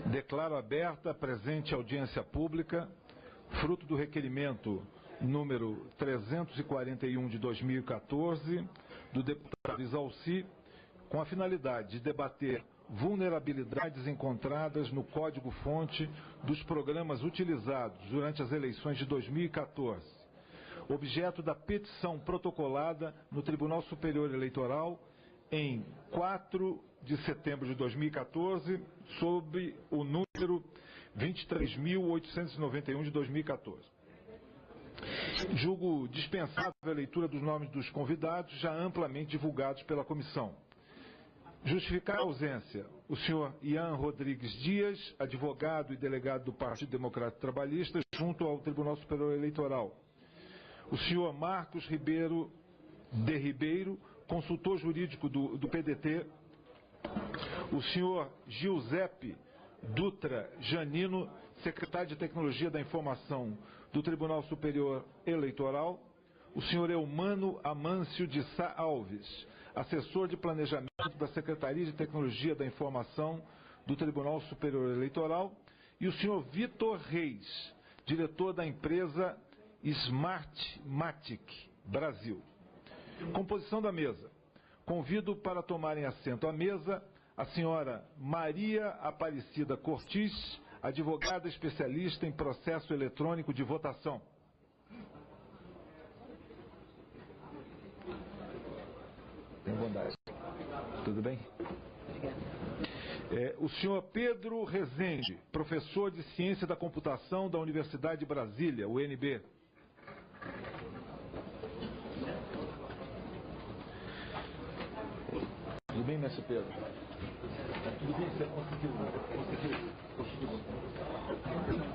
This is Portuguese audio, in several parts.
Declaro aberta a presente audiência pública, fruto do requerimento número 341 de 2014, do deputado Exalci, com a finalidade de debater vulnerabilidades encontradas no código-fonte dos programas utilizados durante as eleições de 2014, objeto da petição protocolada no Tribunal Superior Eleitoral em 4 de setembro de 2014, sob o número 23.891 de 2014. Julgo dispensável a leitura dos nomes dos convidados, já amplamente divulgados pela comissão. Justificar a ausência, o senhor Ian Rodrigues Dias, advogado e delegado do Partido Democrático Trabalhista, junto ao Tribunal Superior Eleitoral. O senhor Marcos Ribeiro de Ribeiro, consultor jurídico do PDT. O senhor Giuseppe Dutra Janino, secretário de Tecnologia da Informação do Tribunal Superior Eleitoral. O senhor Eumano Amâncio de Sá Alves, assessor de Planejamento da Secretaria de Tecnologia da Informação do Tribunal Superior Eleitoral. E o senhor Vitor Reis, diretor da empresa Smartmatic Brasil. Composição da mesa. Convido para tomarem assento à mesa a senhora Maria Aparecida Cortis, advogada especialista em processo eletrônico de votação. Tenha bondade. Tudo bem? O senhor Pedro Rezende, professor de Ciência da Computação da Universidade de Brasília, UNB. Tudo bem, mestre Pedro? Tudo bem? Você conseguiu?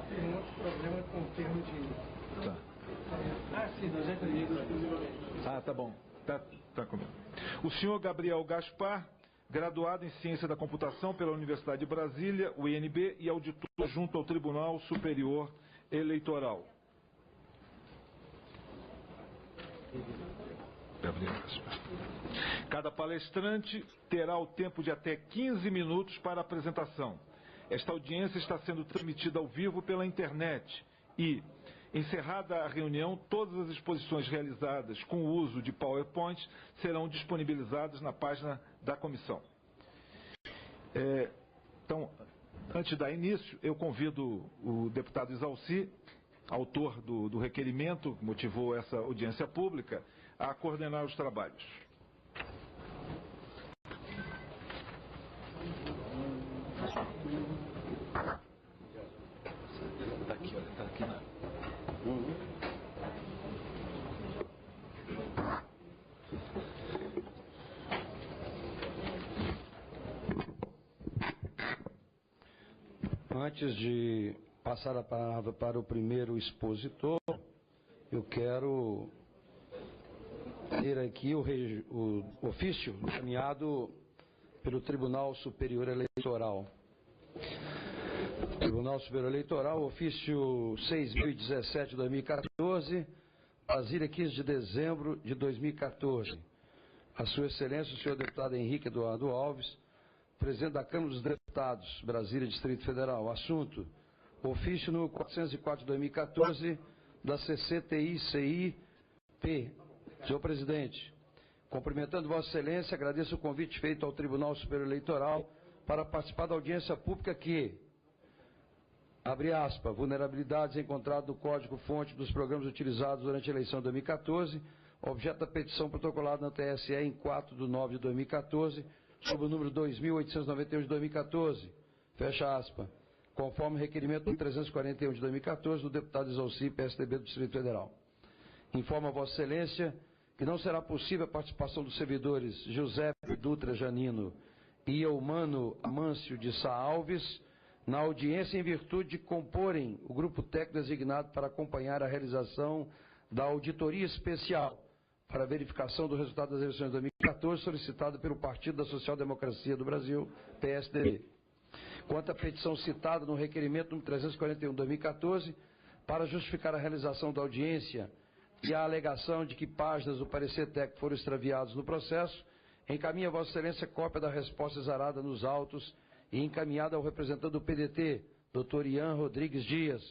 Tem um outro problema com o termo de... Tá. Sim, nós já entendemos. Tá bom. Tá comigo. O senhor Gabriel Gaspar, graduado em Ciência da Computação pela Universidade de Brasília, UNB, e auditor junto ao Tribunal Superior Eleitoral. Gabriel Gaspar. Cada palestrante terá o tempo de até 15 minutos para a apresentação. Esta audiência está sendo transmitida ao vivo pela internet e, encerrada a reunião, todas as exposições realizadas com o uso de PowerPoint serão disponibilizadas na página da comissão. Então, antes de dar início, eu convido o deputado Exalci, autor do requerimento que motivou essa audiência pública, a coordenar os trabalhos. Está aqui, olha, está aqui na... Antes de passar a palavra para o primeiro expositor, eu quero ter aqui o ofício encaminhado pelo Tribunal Superior Eleitoral. Tribunal Superior Eleitoral, ofício 6.017 de 2014, Brasília, 15 de dezembro de 2014. A Sua Excelência, o senhor deputado Henrique Eduardo Alves, presidente da Câmara dos Deputados, Brasília, Distrito Federal. Assunto: ofício número 404 de 2014, da CCTI-CI-P. Senhor presidente, cumprimentando Vossa Excelência, agradeço o convite feito ao Tribunal Superior Eleitoral para participar da audiência pública que, abre aspas, vulnerabilidades encontradas no código-fonte dos programas utilizados durante a eleição de 2014, objeto da petição protocolada na TSE em 4 de nove de 2014, sob o número 2.891 de 2014, fecha aspas, conforme o requerimento 341 de 2014 do deputado Exalci, PSDB do Distrito Federal. Informa a Vossa Excelência que não será possível a participação dos servidores Giuseppe Dutra Janino e Eumano Amâncio de Sá Alves na audiência em virtude de comporem o grupo técnico designado para acompanhar a realização da auditoria especial para verificação do resultado das eleições de 2014 solicitada pelo Partido da Social Democracia do Brasil, PSDB. Quanto à petição citada no requerimento número 341 de 2014, para justificar a realização da audiência, e a alegação de que páginas do parecer técnico foram extraviadas no processo, encaminha a Vossa Excelência cópia da resposta exarada nos autos e encaminhada ao representante do PDT, Dr. Ian Rodrigues Dias,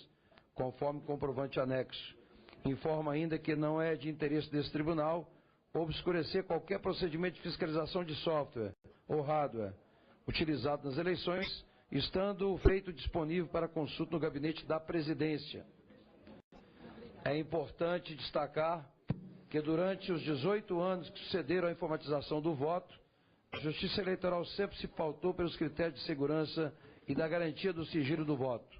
conforme comprovante anexo. Informa ainda que não é de interesse desse tribunal obscurecer qualquer procedimento de fiscalização de software ou hardware utilizado nas eleições, estando feito disponível para consulta no gabinete da presidência. É importante destacar que durante os 18 anos que sucederam à informatização do voto, a Justiça Eleitoral sempre se pautou pelos critérios de segurança e da garantia do sigilo do voto.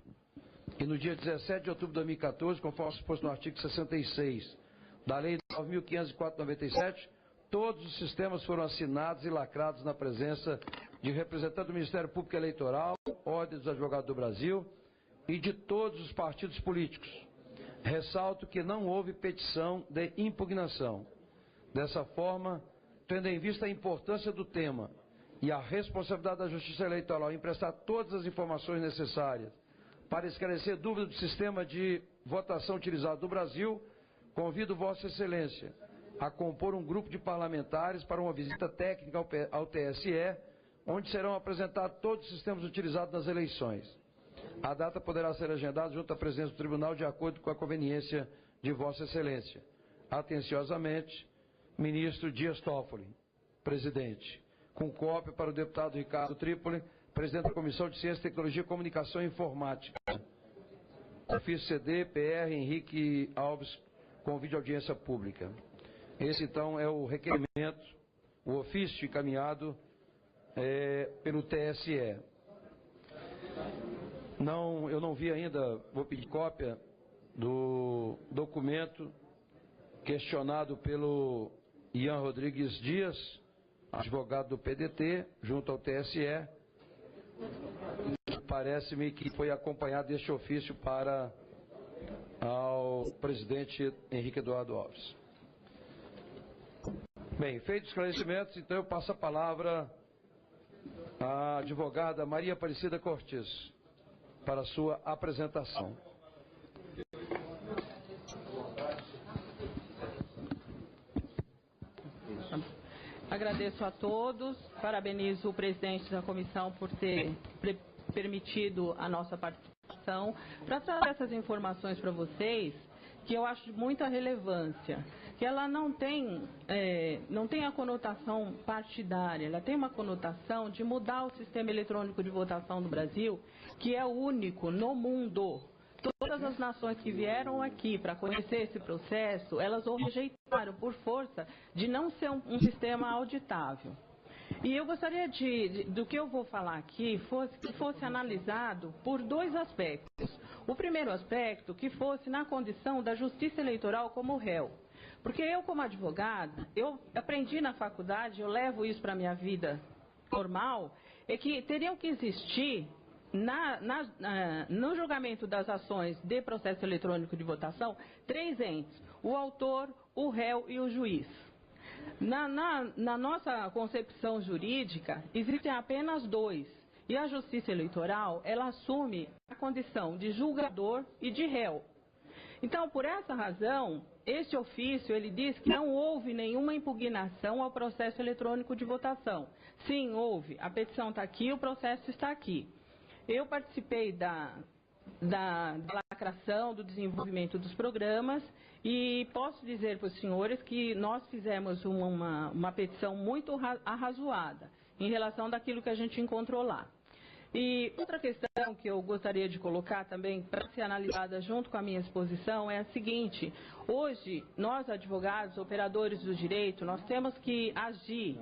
E no dia 17 de outubro de 2014, conforme exposto no artigo 66 da Lei 9.504/97, todos os sistemas foram assinados e lacrados na presença de representantes do Ministério Público Eleitoral, Ordem dos Advogados do Brasil e de todos os partidos políticos. Ressalto que não houve petição de impugnação. Dessa forma, tendo em vista a importância do tema e a responsabilidade da Justiça Eleitoral em prestar todas as informações necessárias para esclarecer dúvidas do sistema de votação utilizado no Brasil, convido Vossa Excelência a compor um grupo de parlamentares para uma visita técnica ao TSE, onde serão apresentados todos os sistemas utilizados nas eleições. A data poderá ser agendada junto à presidência do Tribunal de acordo com a conveniência de Vossa Excelência. Atenciosamente, Ministro Dias Toffoli, Presidente. Com cópia para o deputado Ricardo Trípoli, Presidente da Comissão de Ciência, Tecnologia, Comunicação e Informática. Ofício CD, PR Henrique Alves, convite à audiência pública. Esse, então, é o requerimento, o ofício encaminhado pelo TSE. Eu não vi ainda, vou pedir cópia do documento questionado pelo Ian Rodrigues Dias, advogado do PDT, junto ao TSE. Parece-me que foi acompanhado deste ofício para ao presidente Henrique Eduardo Alves. Bem, feitos os esclarecimentos, então eu passo a palavra à advogada Maria Aparecida Cortes para a sua apresentação. Agradeço a todos, parabenizo o presidente da comissão por ter permitido a nossa participação para trazer essas informações para vocês, que eu acho de muita relevância, que ela não tem a conotação partidária, ela tem uma conotação de mudar o sistema eletrônico de votação do Brasil, que é o único no mundo. Todas as nações que vieram aqui para conhecer esse processo, elas o rejeitaram por força de não ser um sistema auditável. E eu gostaria do que eu vou falar aqui que fosse analisado por dois aspectos. O primeiro aspecto, que fosse na condição da justiça eleitoral como réu. Porque eu, como advogada, eu aprendi na faculdade, eu levo isso para a minha vida normal, é que teriam que existir, no julgamento das ações de processo eletrônico de votação, três entes: o autor, o réu e o juiz. Na nossa concepção jurídica, existem apenas dois. E a Justiça Eleitoral, ela assume a condição de julgador e de réu. Então, por essa razão, este ofício, ele diz que não houve nenhuma impugnação ao processo eletrônico de votação. Sim, houve. A petição está aqui, o processo está aqui. Eu participei da lacração, do desenvolvimento dos programas, e posso dizer para os senhores que nós fizemos uma petição muito arrazoada em relação daquilo que a gente encontrou lá. E outra questão que eu gostaria de colocar também para ser analisada junto com a minha exposição é a seguinte: hoje, nós advogados, operadores do direito, nós temos que agir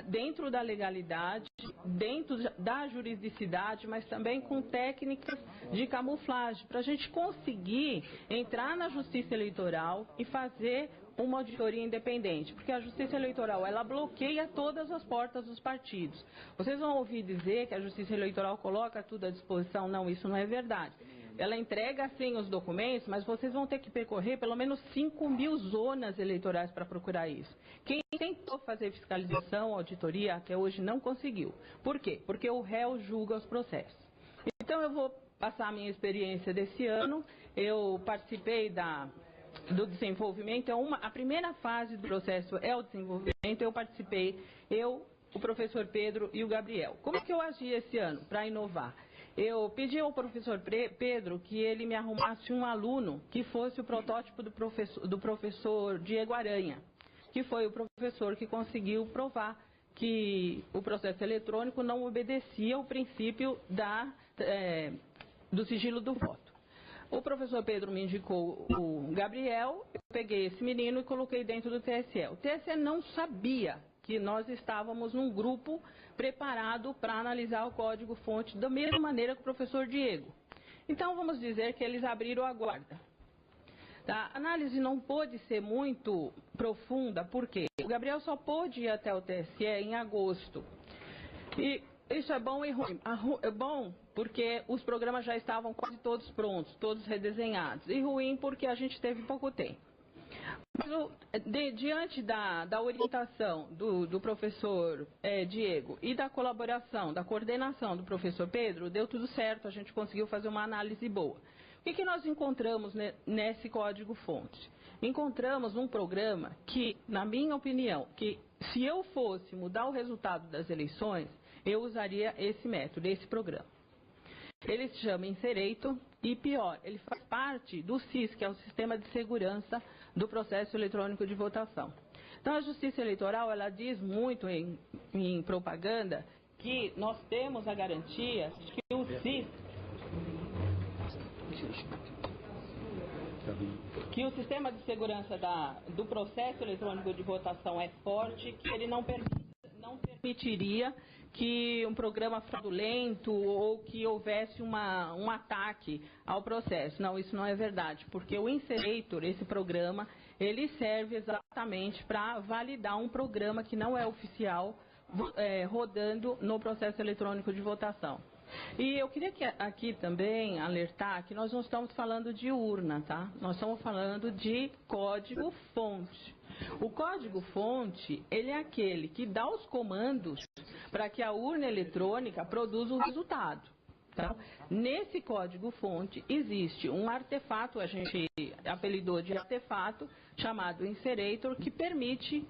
dentro da legalidade, dentro da juridicidade, mas também com técnicas de camuflagem, para a gente conseguir entrar na Justiça Eleitoral e fazer uma auditoria independente, porque a Justiça Eleitoral, ela bloqueia todas as portas dos partidos. Vocês vão ouvir dizer que a Justiça Eleitoral coloca tudo à disposição. Não, isso não é verdade. Ela entrega, sim, os documentos, mas vocês vão ter que percorrer pelo menos 5.000 zonas eleitorais para procurar isso. Quem tentou fazer fiscalização, auditoria, até hoje não conseguiu. Por quê? Porque o réu julga os processos. Então, eu vou passar a minha experiência desse ano. Eu participei do desenvolvimento, a primeira fase do processo é o desenvolvimento. Eu participei, o professor Pedro e o Gabriel. Como é que eu agi esse ano para inovar? Eu pedi ao professor Pedro que ele me arrumasse um aluno que fosse o protótipo do professor Diego Aranha, que foi o professor que conseguiu provar que o processo eletrônico não obedecia ao princípio do sigilo do voto. O professor Pedro me indicou o Gabriel, eu peguei esse menino e coloquei dentro do TSE. O TSE não sabia que nós estávamos num grupo preparado para analisar o código-fonte da mesma maneira que o professor Diego. Então, vamos dizer que eles abriram a guarda. A análise não pôde ser muito profunda, porque o Gabriel só pôde ir até o TSE em agosto. E isso é bom e ruim. É bom porque os programas já estavam quase todos prontos, todos redesenhados. E ruim porque a gente teve pouco tempo. Mas, diante da orientação do professor Diego e da colaboração, da coordenação do professor Pedro, deu tudo certo, a gente conseguiu fazer uma análise boa. O que nós encontramos nesse código-fonte? Encontramos um programa que, na minha opinião, que se eu fosse mudar o resultado das eleições, eu usaria esse método, esse programa. Ele se chama Inserator e, pior, ele faz parte do SIS, que é o Sistema de Segurança do Processo Eletrônico de Votação. Então, a Justiça Eleitoral, ela diz muito em propaganda que nós temos a garantia de que o SIS, que o Sistema de Segurança do Processo Eletrônico de Votação é forte, que ele não permitiria que um programa fraudulento ou que houvesse um ataque ao processo. Não, isso não é verdade, porque o Inserator, esse programa, ele serve exatamente para validar um programa que não é oficial, rodando no processo eletrônico de votação. E eu queria aqui também alertar que nós não estamos falando de urna, tá? Nós estamos falando de código-fonte. O código-fonte, ele é aquele que dá os comandos para que a urna eletrônica produza o resultado. Tá? Nesse código-fonte existe um artefato, a gente apelidou de artefato, chamado Inserator, que permite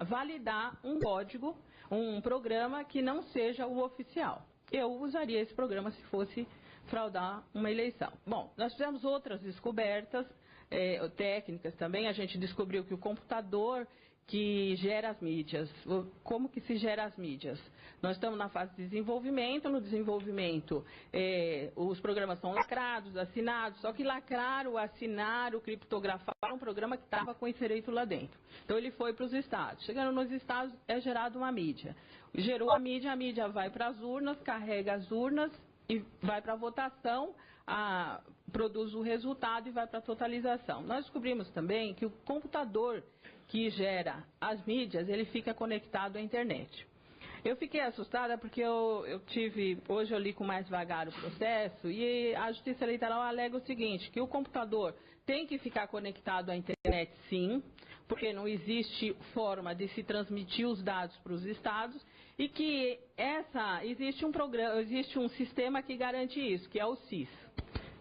validar um código, um programa que não seja o oficial. Eu usaria esse programa se fosse fraudar uma eleição. Bom, nós fizemos outras descobertas técnicas também. A gente descobriu que o computador que gera as mídias, como que se gera as mídias? Nós estamos na fase de desenvolvimento. No desenvolvimento, os programas são lacrados, assinados, só que lacrar, assinar, criptografar é um programa que estava com Inserator lá dentro. Então, ele foi para os estados. Chegando nos estados, é gerada uma mídia. Gerou a mídia vai para as urnas, carrega as urnas e vai para a votação, produz o resultado e vai para a totalização. Nós descobrimos também que o computador que gera as mídias, ele fica conectado à internet. Eu fiquei assustada porque hoje eu li com mais vagar o processo e a Justiça Eleitoral alega o seguinte, que o computador tem que ficar conectado à internet sim, porque não existe forma de se transmitir os dados para os estados e que existe um sistema que garante isso, que é o SIS,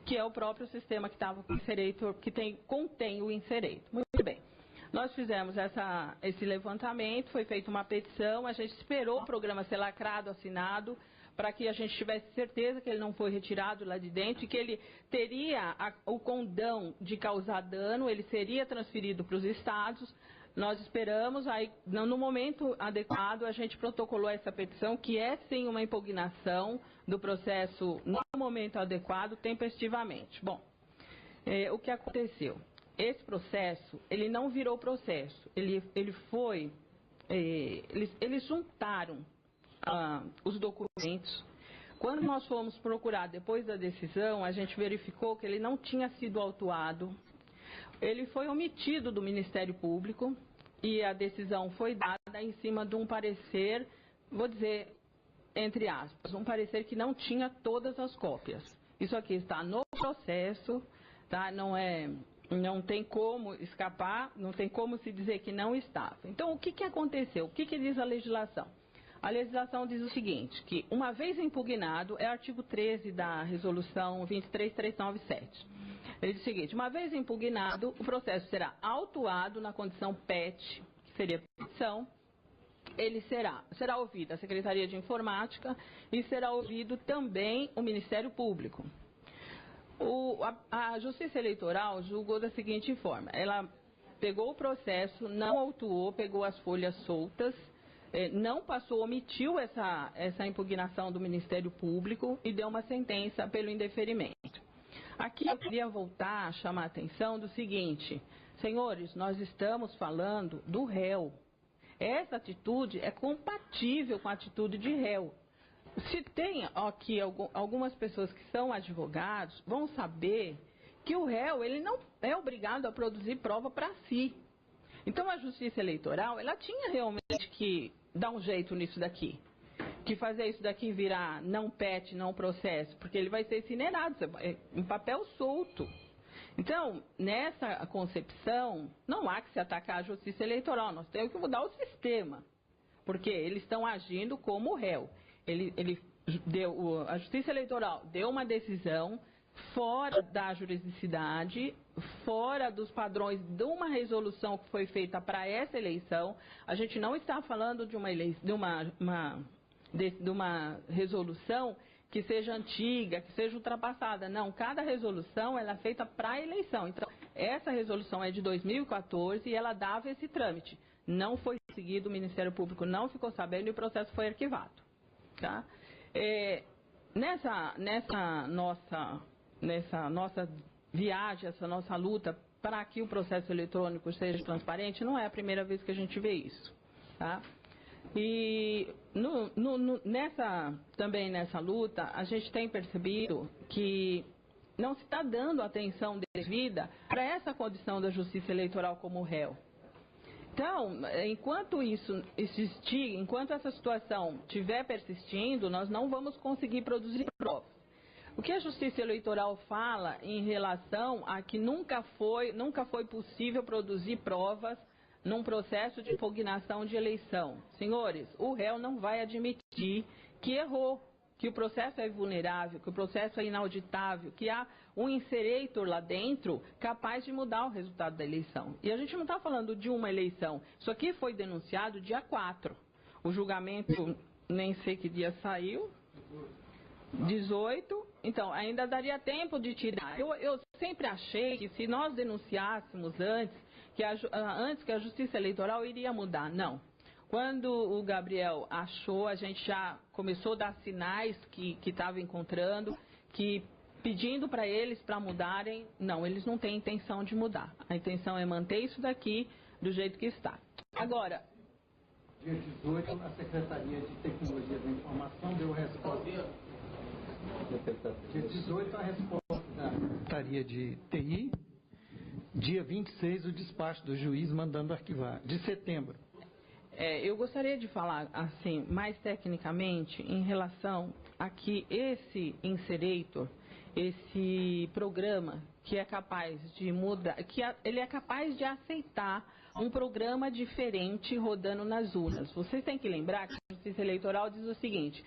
que é o próprio sistema que estava com o Inserator, que contém o Inserator. Muito bem. Nós fizemos esse levantamento, foi feita uma petição, a gente esperou o programa ser lacrado, assinado, para que a gente tivesse certeza que ele não foi retirado lá de dentro e que ele teria o condão de causar dano, ele seria transferido para os estados. Nós esperamos, aí no momento adequado a gente protocolou essa petição, que é sim uma impugnação do processo no momento adequado, tempestivamente. Bom, o que aconteceu? Esse processo, ele não virou processo, eles juntaram os documentos. Quando nós fomos procurar depois da decisão, a gente verificou que ele não tinha sido autuado, ele foi omitido do Ministério Público e a decisão foi dada em cima de um parecer, vou dizer, entre aspas, um parecer que não tinha todas as cópias. Isso aqui está no processo, tá? Não tem como escapar, não tem como se dizer que não estava. Então, o que aconteceu? O que diz a legislação? A legislação diz o seguinte, que uma vez impugnado, é o artigo 13 da resolução 23397. Ele diz o seguinte: uma vez impugnado, o processo será autuado na condição PET, que seria petição. Ele será ouvido a Secretaria de Informática e será ouvido também o Ministério Público. A Justiça Eleitoral julgou da seguinte forma: ela pegou o processo, não autuou, pegou as folhas soltas, não passou, omitiu essa impugnação do Ministério Público e deu uma sentença pelo indeferimento. Aqui eu queria voltar a chamar a atenção do seguinte: senhores, nós estamos falando do réu. Essa atitude é compatível com a atitude de réu. Se tem aqui algumas pessoas que são advogados, vão saber que o réu ele não é obrigado a produzir prova para si. Então a Justiça Eleitoral ela tinha realmente que dar um jeito nisso daqui, que fazer isso daqui virar não PET, não processo, porque ele vai ser incinerado, em papel solto. Então, nessa concepção, não há que se atacar a Justiça Eleitoral, nós temos que mudar o sistema, porque eles estão agindo como réu. A Justiça Eleitoral deu uma decisão fora da juridicidade, fora dos padrões de uma resolução que foi feita para essa eleição. A gente não está falando de uma resolução que seja antiga, que seja ultrapassada. Não, cada resolução ela é feita para a eleição. Então, essa resolução é de 2014 e ela dava esse trâmite. Não foi seguido, o Ministério Público não ficou sabendo e o processo foi arquivado. Tá? Nessa nossa viagem, essa nossa luta para que o processo eletrônico seja transparente, não é a primeira vez que a gente vê isso. Tá? E também nessa luta, a gente tem percebido que não se está dando atenção devida para essa condição da Justiça Eleitoral como réu. Então, enquanto isso existir, enquanto essa situação estiver persistindo, nós não vamos conseguir produzir provas. O que a Justiça Eleitoral fala em relação a que nunca foi possível produzir provas num processo de impugnação de eleição. Senhores, o réu não vai admitir que errou, que o processo é vulnerável, que o processo é inauditável, que há um inserator lá dentro capaz de mudar o resultado da eleição. E a gente não está falando de uma eleição. Isso aqui foi denunciado dia 4. O julgamento, nem sei que dia saiu, 18. Então, ainda daria tempo de tirar. Eu sempre achei que se nós denunciássemos antes que a Justiça Eleitoral iria mudar. Não. Quando o Gabriel achou, a gente já começou a dar sinais que estava encontrando, que pedindo para eles para mudarem. Não, eles não têm intenção de mudar. A intenção é manter isso daqui do jeito que está. Agora, dia 18, a Secretaria de Tecnologia da Informação deu resposta. Dia 18, a resposta da Secretaria de TI. Dia 26, o despacho do juiz mandando arquivar, de setembro. Eu gostaria de falar assim, mais tecnicamente, em relação a que esse inserator, esse programa que é capaz de mudar, ele é capaz de aceitar um programa diferente rodando nas urnas. Vocês têm que lembrar que a Justiça Eleitoral diz o seguinte: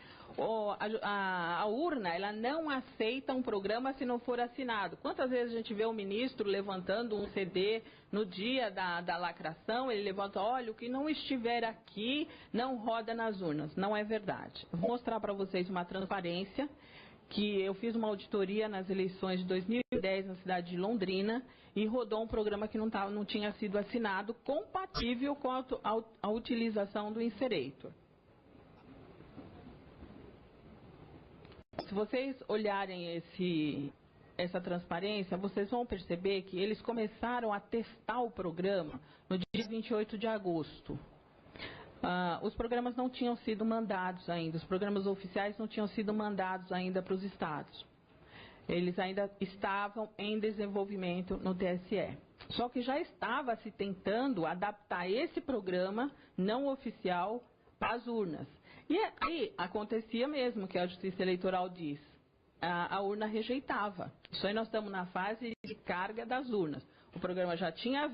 a urna ela não aceita um programa se não for assinado. Quantas vezes a gente vê o ministro levantando um CD no dia da lacração, ele levanta, olha, o que não estiver aqui não roda nas urnas. Não é verdade. Vou mostrar para vocês uma transparência que eu fiz uma auditoria nas eleições de 2010 na cidade de Londrina e rodou um programa que não tinha sido assinado, compatível com a utilização do inserator. Se vocês olharem essa transparência, vocês vão perceber que eles começaram a testar o programa no dia 28 de agosto. Os programas não tinham sido mandados ainda, os programas oficiais não tinham sido mandados ainda para os estados. Eles ainda estavam em desenvolvimento no TSE. Só que já estava se tentando adaptar esse programa não oficial para as urnas. E aí acontecia mesmo que a Justiça Eleitoral diz, a urna rejeitava. Isso aí nós estamos na fase de carga das urnas. O programa já tinha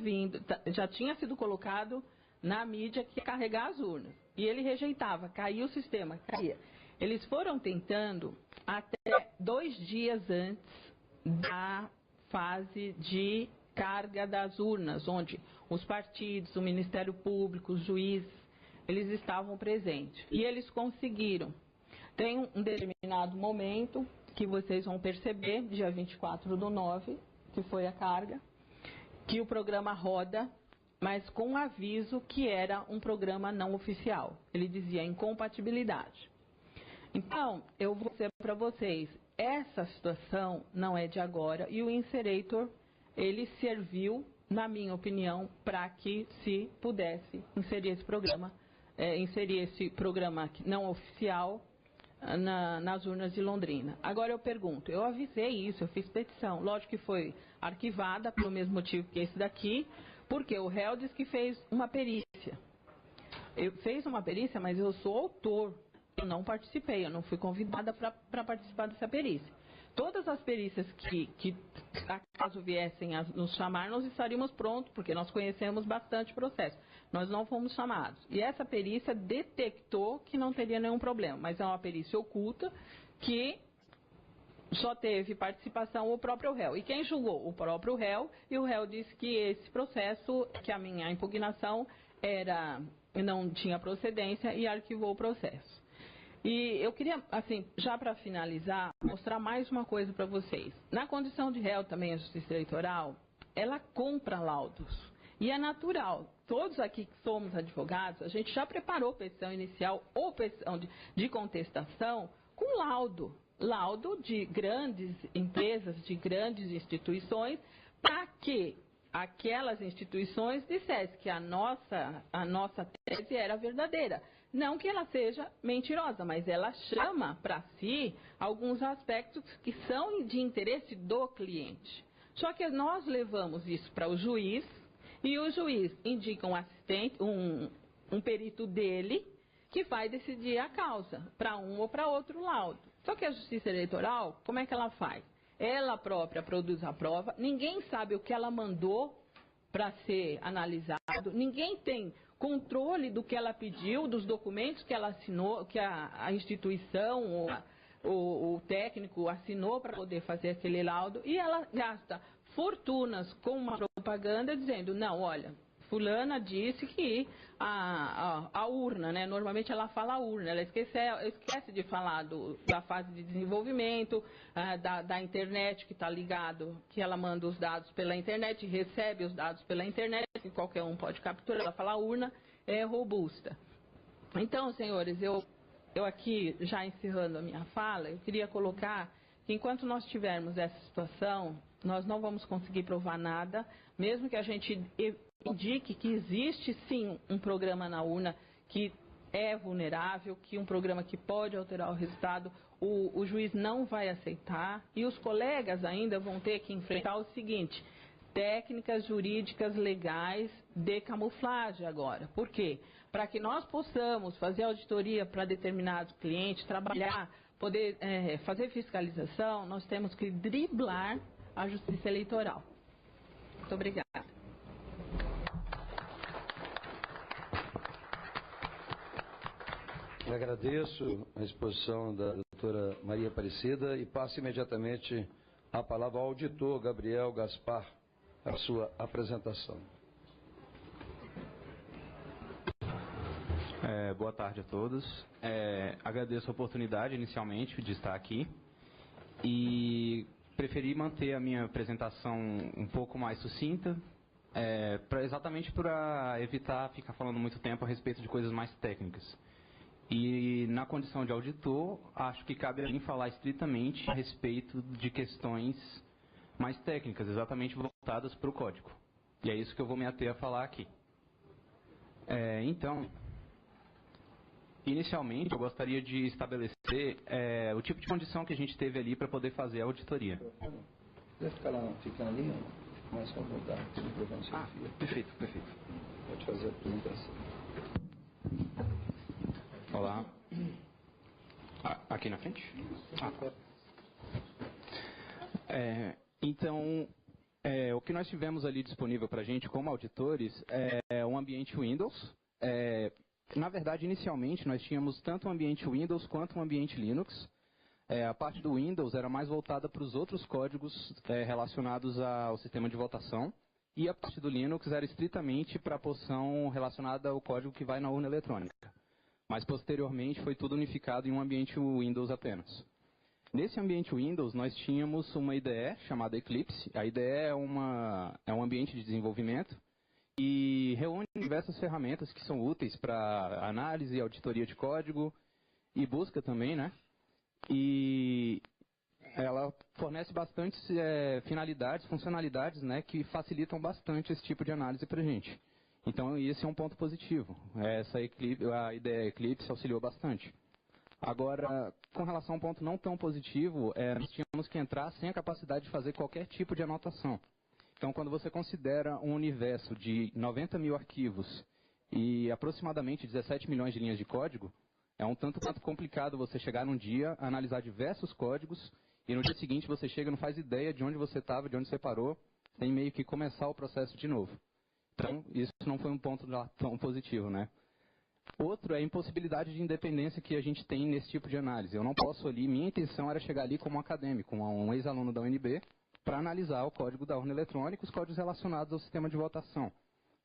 sido colocado na mídia que ia carregar as urnas. E ele rejeitava, caía o sistema, caía. Eles foram tentando até 2 dias antes da fase de carga das urnas, onde os partidos, o Ministério Público, os juízes, eles estavam presentes. E eles conseguiram. Tem um determinado momento que vocês vão perceber, dia 24/9, que foi a carga, que o programa roda, mas com aviso que era um programa não oficial. Ele dizia incompatibilidade. Então, eu vou dizer para vocês, essa situação não é de agora e o Inserator, ele serviu, na minha opinião, para que se pudesse inserir esse programa não oficial nas urnas de Londrina. Agora eu pergunto, eu avisei isso, eu fiz petição, lógico que foi arquivada pelo mesmo motivo que esse daqui, porque o réu diz que fez uma perícia. Fez uma perícia, mas eu sou autor, eu não participei, eu não fui convidada para participar dessa perícia. Todas as perícias que caso viessem a nos chamar, nós estaríamos prontos, porque nós conhecemos bastante o processo. Nós não fomos chamados. E essa perícia detectou que não teria nenhum problema, mas é uma perícia oculta que só teve participação o próprio réu. E quem julgou? O próprio réu, e o réu disse que esse processo, que a minha impugnação não tinha procedência e arquivou o processo. E eu queria, assim, já para finalizar, mostrar mais uma coisa para vocês. Na condição de réu também, a Justiça Eleitoral, ela compra laudos. E é natural. Todos aqui que somos advogados, a gente já preparou petição inicial ou petição de contestação com laudo. Laudo de grandes empresas, de grandes instituições, para que aquelas instituições dissessem que a nossa tese era verdadeira. Não que ela seja mentirosa, mas ela chama para si alguns aspectos que são de interesse do cliente. Só que nós levamos isso para o juiz e o juiz indica um assistente, um perito dele, que vai decidir a causa, para um ou para outro laudo. Só que a Justiça Eleitoral, como é que ela faz? Ela própria produz a prova, ninguém sabe o que ela mandou para ser analisado, ninguém tem controle do que ela pediu, dos documentos que ela assinou, que a instituição ou o técnico assinou para poder fazer aquele laudo, e ela gasta fortunas com uma propaganda dizendo, não, olha, fulana disse que a urna, né? Normalmente ela fala a urna, ela esquece de falar da fase de desenvolvimento, da internet que está ligado, que ela manda os dados pela internet, recebe os dados pela internet, que qualquer um pode capturar, ela fala a urna é robusta. Então, senhores, eu aqui, já encerrando a minha fala, eu queria colocar que enquanto nós tivermos essa situação, nós não vamos conseguir provar nada, mesmo que a gente indique que existe sim um programa na urna que é vulnerável, que um programa que pode alterar o resultado, o juiz não vai aceitar e os colegas ainda vão ter que enfrentar o seguinte, técnicas jurídicas legais de camuflagem agora. Por quê? Para que nós possamos fazer auditoria para determinados clientes, trabalhar, poder fazer fiscalização, nós temos que driblar a Justiça Eleitoral. Muito obrigada. Eu agradeço a exposição da doutora Maria Aparecida e passo imediatamente a palavra ao auditor Gabriel Gaspar, a sua apresentação. Boa tarde a todos. Agradeço a oportunidade inicialmente de estar aqui e preferi manter a minha apresentação um pouco mais sucinta, exatamente para evitar ficar falando muito tempo a respeito de coisas mais técnicas. E na condição de auditor, acho que cabe a mim falar estritamente a respeito de questões mais técnicas, exatamente voltadas para o código. E é isso que eu vou me ater a falar aqui. Então, inicialmente, eu gostaria de estabelecer o tipo de condição que a gente teve ali para poder fazer a auditoria. Deve ficar lá, fica ali, mais com vontade, perfeito. Pode fazer a apresentação. Olá. Aqui na frente? Então, o que nós tivemos ali disponível para a gente como auditores é um ambiente Windows. Na verdade, inicialmente, nós tínhamos tanto um ambiente Windows quanto um ambiente Linux. A parte do Windows era mais voltada para os outros códigos relacionados ao sistema de votação, e a parte do Linux era estritamente para a porção relacionada ao código que vai na urna eletrônica. Mas posteriormente foi tudo unificado em um ambiente Windows apenas. Nesse ambiente Windows nós tínhamos uma IDE chamada Eclipse. A IDE é um ambiente de desenvolvimento e reúne diversas ferramentas que são úteis para análise e auditoria de código e busca também, né? E ela fornece bastantes finalidades, funcionalidades, né, que facilitam bastante esse tipo de análise para a gente. Então, esse é um ponto positivo. A IDE Eclipse auxiliou bastante. Agora, com relação a um ponto não tão positivo, nós tínhamos que entrar sem a capacidade de fazer qualquer tipo de anotação. Então, quando você considera um universo de 90 mil arquivos e aproximadamente 17 milhões de linhas de código, é um tanto quanto complicado você chegar num dia, analisar diversos códigos, e no dia seguinte você chega e não faz ideia de onde você estava, de onde você parou, tem meio que começar o processo de novo. Então, isso não foi um ponto tão positivo, né? Outro é a impossibilidade de independência que a gente tem nesse tipo de análise. Eu não posso ali, minha intenção era chegar ali como um acadêmico, um ex-aluno da UNB, para analisar o código da urna eletrônica, os códigos relacionados ao sistema de votação.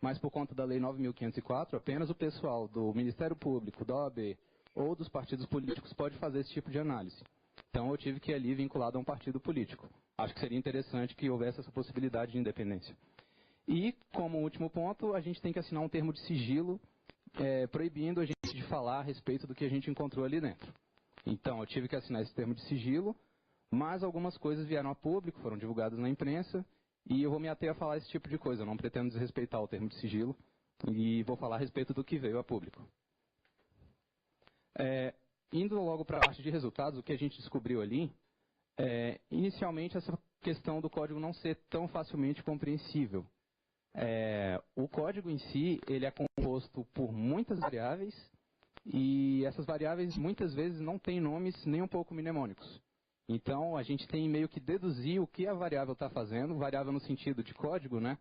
Mas por conta da Lei 9.504, apenas o pessoal do Ministério Público, da OAB ou dos partidos políticos pode fazer esse tipo de análise. Então eu tive que ir ali vinculado a um partido político. Acho que seria interessante que houvesse essa possibilidade de independência. E, como último ponto, a gente tem que assinar um termo de sigilo proibindo a gente de falar a respeito do que a gente encontrou ali dentro. Então, eu tive que assinar esse termo de sigilo, mas algumas coisas vieram a público, foram divulgadas na imprensa, e eu vou me ater a falar esse tipo de coisa. Eu não pretendo desrespeitar o termo de sigilo, e vou falar a respeito do que veio a público. Indo logo para a parte de resultados, o que a gente descobriu ali, inicialmente essa questão do código não ser tão facilmente compreensível. O código em si, ele é composto por muitas variáveis, e essas variáveis muitas vezes não têm nomes nem um pouco mnemônicos. Então, a gente tem meio que deduzir o que a variável está fazendo, variável no sentido de código, né?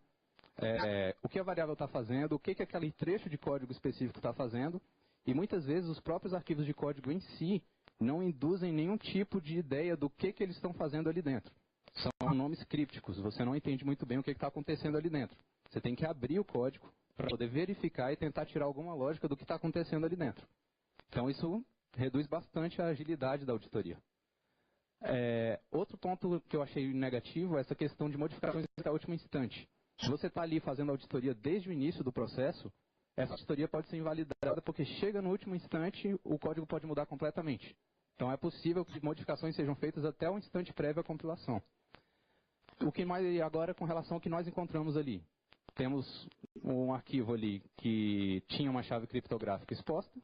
O que a variável está fazendo, o que aquele trecho de código específico está fazendo, e muitas vezes os próprios arquivos de código em si não induzem nenhum tipo de ideia do que eles estão fazendo ali dentro. São nomes crípticos, você não entende muito bem o que está acontecendo ali dentro. Você tem que abrir o código para poder verificar e tentar tirar alguma lógica do que está acontecendo ali dentro. Então isso reduz bastante a agilidade da auditoria. Outro ponto que eu achei negativo é essa questão de modificações até o último instante. Se você está ali fazendo auditoria desde o início do processo, essa auditoria pode ser invalidada porque chega no último instante, o código pode mudar completamente. Então é possível que modificações sejam feitas até o instante prévio à compilação. O que mais agora com relação ao que nós encontramos ali? Temos um arquivo ali que tinha uma chave criptográfica exposta.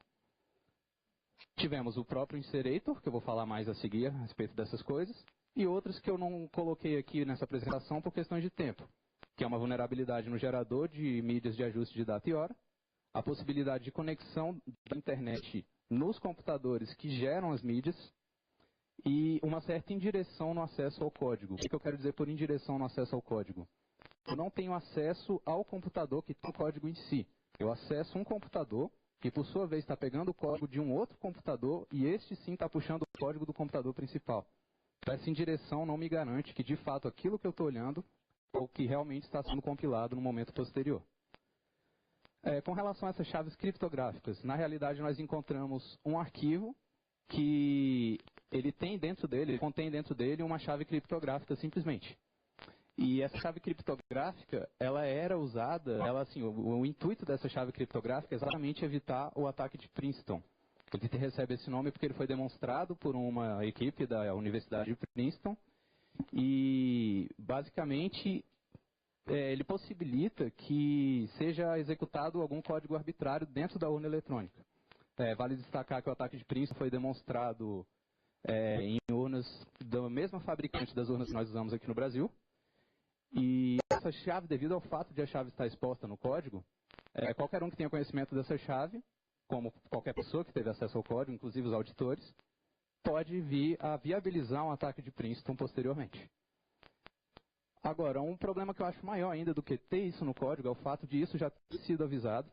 Tivemos o próprio inserator, que eu vou falar mais a seguir a respeito dessas coisas, e outros que eu não coloquei aqui nessa apresentação por questões de tempo, que é uma vulnerabilidade no gerador de mídias de ajuste de data e hora, a possibilidade de conexão da internet nos computadores que geram as mídias e uma certa indireção no acesso ao código. O que eu quero dizer por indireção no acesso ao código? Eu não tenho acesso ao computador que tem o código em si. Eu acesso um computador que, por sua vez, está pegando o código de um outro computador e este sim está puxando o código do computador principal. Então, essa indireção não me garante que, de fato, aquilo que eu estou olhando é o que realmente está sendo compilado no momento posterior. Com relação a essas chaves criptográficas, na realidade nós encontramos um arquivo que ele contém dentro dele uma chave criptográfica simplesmente. E essa chave criptográfica, ela era usada, o intuito dessa chave criptográfica é exatamente evitar o ataque de Princeton. Ele recebe esse nome porque ele foi demonstrado por uma equipe da Universidade de Princeton e basicamente ele possibilita que seja executado algum código arbitrário dentro da urna eletrônica. Vale destacar que o ataque de Princeton foi demonstrado em urnas da mesma fabricante das urnas que nós usamos aqui no Brasil. E essa chave, devido ao fato de a chave estar exposta no código, qualquer um que tenha conhecimento dessa chave, como qualquer pessoa que teve acesso ao código, inclusive os auditores, pode vir a viabilizar um ataque de Princeton posteriormente. Agora, um problema que eu acho maior ainda do que ter isso no código é o fato de isso já ter sido avisado.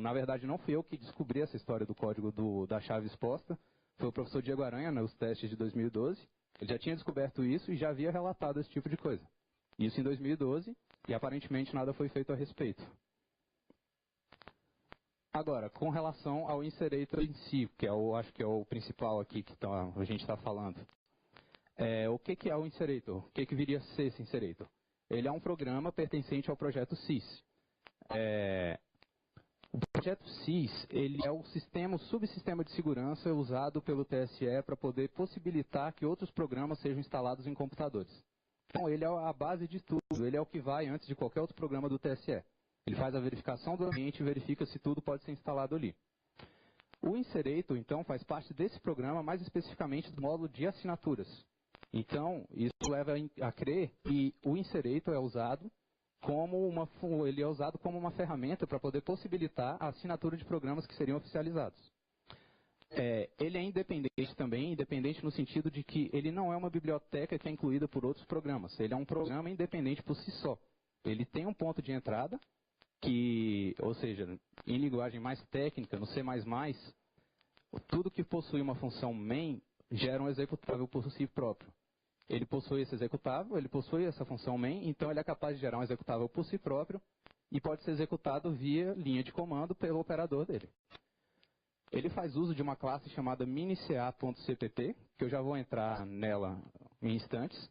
Na verdade, não fui eu que descobri essa história do código da chave exposta. foi o professor Diego Aranha, nos testes de 2012. Ele já tinha descoberto isso e já havia relatado esse tipo de coisa. Isso em 2012, e aparentemente nada foi feito a respeito. Agora, com relação ao Inserator em si, que acho que é o principal aqui que a gente está falando. O que é o Inserator? O que viria a ser esse Inserator? Ele é um programa pertencente ao projeto SIS. O projeto SIS, ele é o subsistema de segurança usado pelo TSE para poder possibilitar que outros programas sejam instalados em computadores. Então, ele é a base de tudo, ele é o que vai antes de qualquer outro programa do TSE. Ele faz a verificação do ambiente e verifica se tudo pode ser instalado ali. O Inserator, então, faz parte desse programa, mais especificamente do módulo de assinaturas. Então, isso leva a crer que o Inserator é usado como uma ferramenta para poder possibilitar a assinatura de programas que seriam oficializados. Ele é independente também, independente no sentido de que ele não é uma biblioteca que é incluída por outros programas. Ele é um programa independente por si só. Ele tem um ponto de entrada, ou seja, em linguagem mais técnica, no C++, tudo que possui uma função main gera um executável por si próprio. Ele possui esse executável, ele possui essa função main, então ele é capaz de gerar um executável por si próprio e pode ser executado via linha de comando pelo operador dele. Ele faz uso de uma classe chamada minica.cpp, que eu já vou entrar nela em instantes.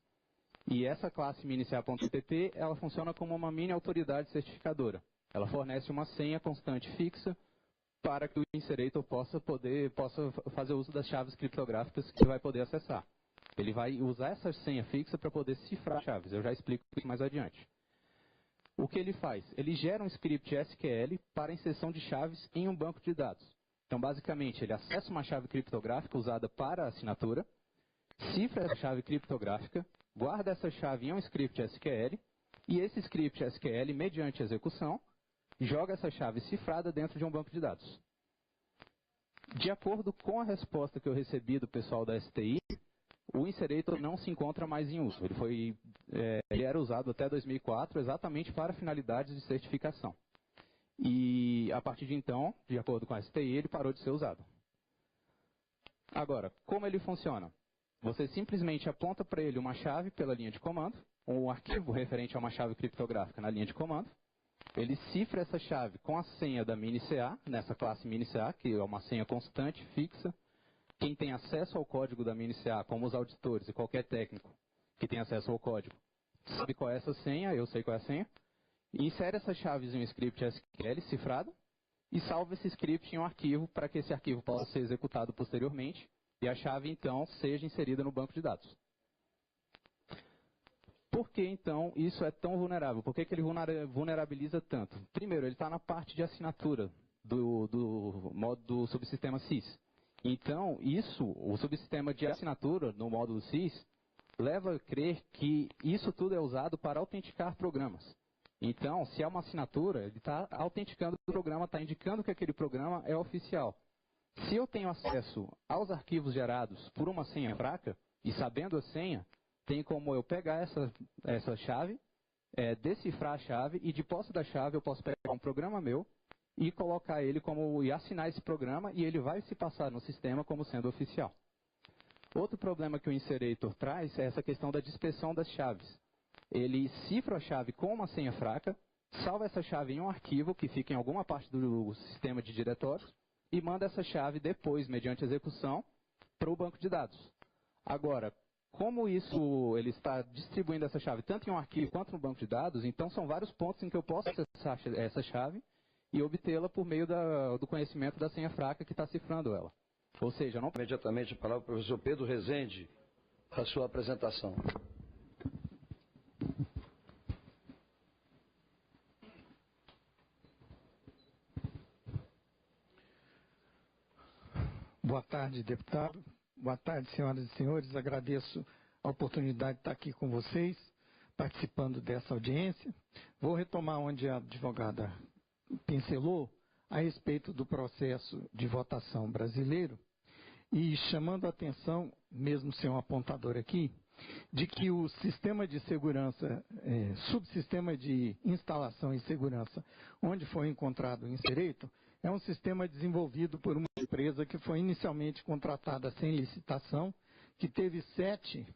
E essa classe minica.cpp, ela funciona como uma mini autoridade certificadora. Ela fornece uma senha constante fixa para que o Inserator possa fazer uso das chaves criptográficas que ele vai poder acessar. Ele vai usar essa senha fixa para poder cifrar chaves. Eu já explico isso mais adiante. O que ele faz? Ele gera um script SQL para inserção de chaves em um banco de dados. Então, basicamente, ele acessa uma chave criptográfica usada para a assinatura, cifra essa chave criptográfica, guarda essa chave em um script SQL, e esse script SQL, mediante execução, joga essa chave cifrada dentro de um banco de dados. De acordo com a resposta que eu recebi do pessoal da STI, o Inserator não se encontra mais em uso. Ele era usado até 2004 exatamente para finalidades de certificação. E a partir de então, de acordo com a STI, ele parou de ser usado. Agora, como ele funciona? Você simplesmente aponta para ele uma chave pela linha de comando, um arquivo referente a uma chave criptográfica na linha de comando. Ele cifra essa chave com a senha da minica, nessa classe minica, que é uma senha constante, fixa. Quem tem acesso ao código da minica, como os auditores e qualquer técnico que tem acesso ao código, sabe qual é essa senha, eu sei qual é a senha. Insere essas chaves em um script SQL cifrado e salva esse script em um arquivo para que esse arquivo possa ser executado posteriormente e a chave, então, seja inserida no banco de dados. Por que, então, isso é tão vulnerável? Por que ele vulnerabiliza tanto? Primeiro, ele está na parte de assinatura do subsistema SIS. Então, o subsistema de assinatura no módulo SIS leva a crer que isso tudo é usado para autenticar programas. Então, se é uma assinatura, ele está autenticando o programa, está indicando que aquele programa é oficial. Se eu tenho acesso aos arquivos gerados por uma senha fraca, e sabendo a senha, tem como eu pegar essa chave, decifrar a chave, e de posse da chave eu posso pegar um programa meu e colocar ele e assinar esse programa, e ele vai se passar no sistema como sendo oficial. Outro problema que o Inserator traz é essa questão da dispersão das chaves. Ele cifra a chave com uma senha fraca, salva essa chave em um arquivo que fica em alguma parte do sistema de diretórios e manda essa chave depois, mediante execução, para o banco de dados. Agora, como ele está distribuindo essa chave tanto em um arquivo quanto no banco de dados, então são vários pontos em que eu posso acessar essa chave e obtê-la por meio do conhecimento da senha fraca que está cifrando ela. Ou seja, não... Imediatamente a palavra para o professor Pedro Rezende, para a sua apresentação. Boa tarde, deputado. Boa tarde, senhoras e senhores. Agradeço a oportunidade de estar aqui com vocês, participando dessa audiência. Vou retomar onde a advogada pincelou a respeito do processo de votação brasileiro e chamando a atenção, mesmo sem um apontador aqui, de que o sistema de segurança, subsistema de instalação e segurança, onde foi encontrado o Inserator, é um sistema desenvolvido por uma empresa que foi inicialmente contratada sem licitação, que teve 7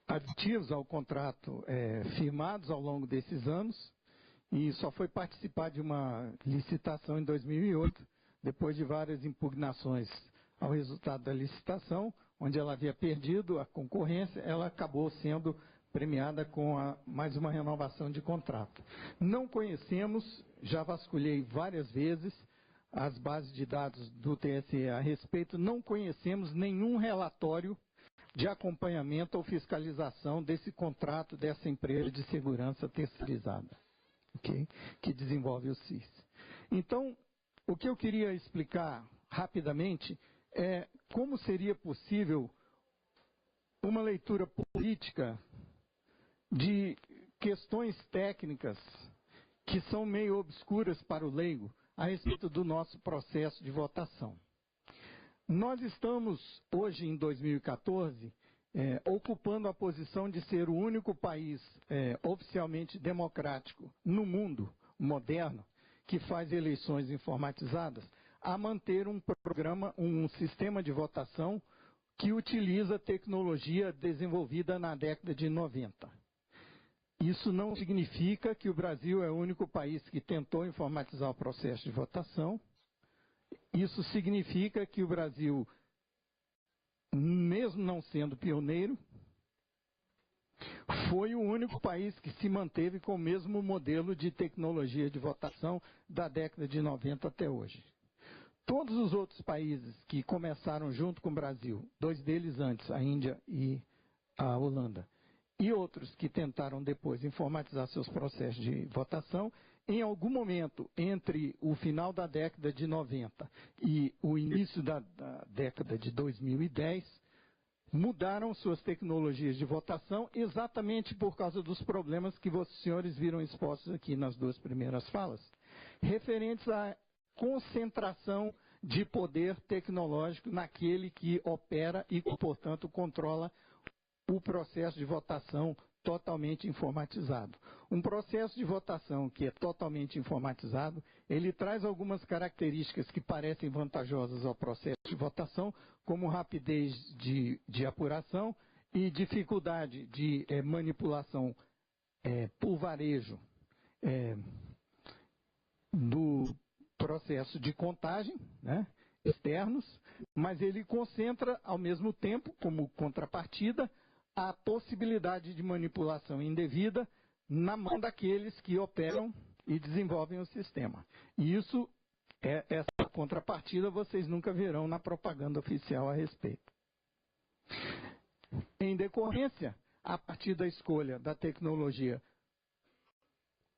aditivos ao contrato firmados ao longo desses anos, e só foi participar de uma licitação em 2008, depois de várias impugnações ao resultado da licitação, onde ela havia perdido a concorrência, ela acabou sendo premiada com mais uma renovação de contrato. Não conhecemos, já vasculhei várias vezes as bases de dados do TSE a respeito, não conhecemos nenhum relatório de acompanhamento ou fiscalização desse contrato dessa empresa de segurança terceirizada, okay? Que desenvolve o SIS. Então, o que eu queria explicar rapidamente é como seria possível uma leitura política de questões técnicas que são meio obscuras para o leigo a respeito do nosso processo de votação. Nós estamos, hoje em 2014, ocupando a posição de ser o único país oficialmente democrático no mundo moderno que faz eleições informatizadas, a manter um programa, um sistema de votação que utiliza tecnologia desenvolvida na década de 90. Isso não significa que o Brasil é o único país que tentou informatizar o processo de votação. Isso significa que o Brasil, mesmo não sendo pioneiro, foi o único país que se manteve com o mesmo modelo de tecnologia de votação da década de 90 até hoje. Todos os outros países que começaram junto com o Brasil, 2 deles antes, a Índia e a Holanda, e outros que tentaram depois informatizar seus processos de votação, em algum momento entre o final da década de 90 e o início da década de 2010, mudaram suas tecnologias de votação exatamente por causa dos problemas que vocês senhores viram expostos aqui nas 2 primeiras falas, referentes à concentração de poder tecnológico naquele que opera e, portanto, controla o processo de votação totalmente informatizado. Um processo de votação que é totalmente informatizado, ele traz algumas características que parecem vantajosas ao processo de votação, como rapidez de apuração e dificuldade de manipulação por varejo do processo de contagem, né, externos, mas ele concentra, ao mesmo tempo, como contrapartida, a possibilidade de manipulação indevida na mão daqueles que operam e desenvolvem o sistema. E isso, essa contrapartida, vocês nunca verão na propaganda oficial a respeito. Em decorrência, a partir da escolha da tecnologia,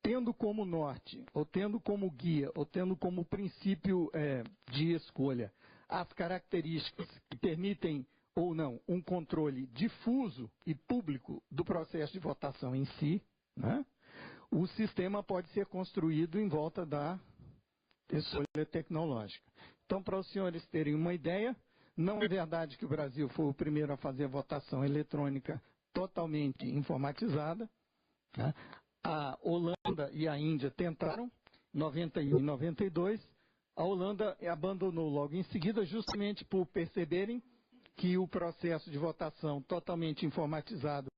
tendo como norte, ou tendo como guia, ou tendo como princípio de escolha as características que permitem ou não um controle difuso e público do processo de votação em si, né? O sistema pode ser construído em volta da escolha tecnológica. Então, para os senhores terem uma ideia, não é verdade que o Brasil foi o primeiro a fazer votação eletrônica totalmente informatizada, né? A Holanda e a Índia tentaram, 91 e 92. A Holanda abandonou logo em seguida, justamente por perceberem que o processo de votação totalmente informatizado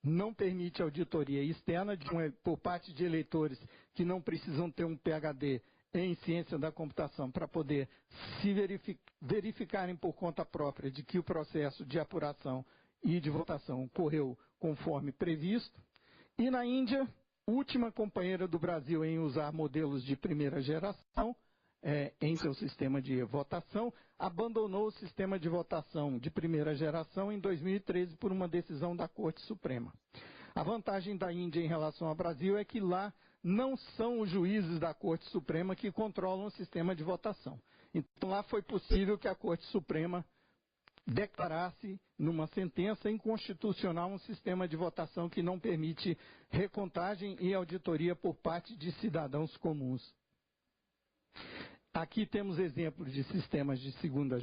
não permite auditoria externa por parte de eleitores que não precisam ter um PhD em ciência da computação para poder se verificarem por conta própria de que o processo de apuração e de votação correu conforme previsto. E na Índia, última companheira do Brasil em usar modelos de primeira geração, em seu sistema de votação, abandonou o sistema de votação de primeira geração em 2013 por uma decisão da Corte Suprema. A vantagem da Índia em relação ao Brasil é que lá não são os juízes da Corte Suprema que controlam o sistema de votação. Então lá foi possível que a Corte Suprema declarasse numa sentença inconstitucional um sistema de votação que não permite recontagem e auditoria por parte de cidadãos comuns. Aqui temos exemplos de sistemas de segunda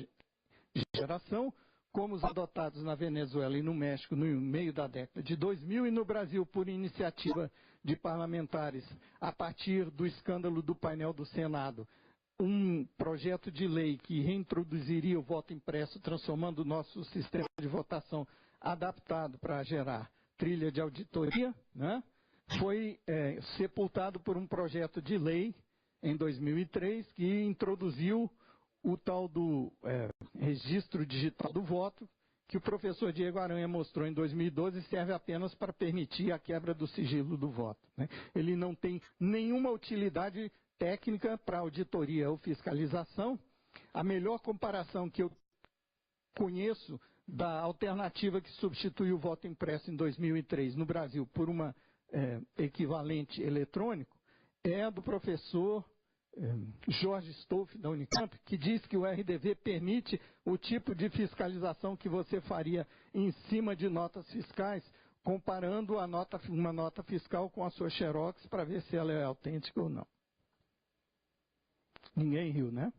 geração, como os adotados na Venezuela e no México no meio da década de 2000 e no Brasil por iniciativa de parlamentares a partir do escândalo do painel do Senado, um projeto de lei que reintroduziria o voto impresso, transformando o nosso sistema de votação adaptado para gerar trilha de auditoria, né? Foi sepultado por um projeto de lei em 2003 que introduziu o tal do registro digital do voto, que o professor Diego Aranha mostrou em 2012 serve apenas para permitir a quebra do sigilo do voto, né? Ele não tem nenhuma utilidade técnica para auditoria ou fiscalização. A melhor comparação que eu conheço da alternativa que substituiu o voto impresso em 2003 no Brasil por uma equivalente eletrônico é a do professor Jorge Stolf, da Unicamp, que diz que o RDV permite o tipo de fiscalização que você faria em cima de notas fiscais, comparando uma nota fiscal com a sua xerox para ver se ela é autêntica ou não. Ninguém riu, né?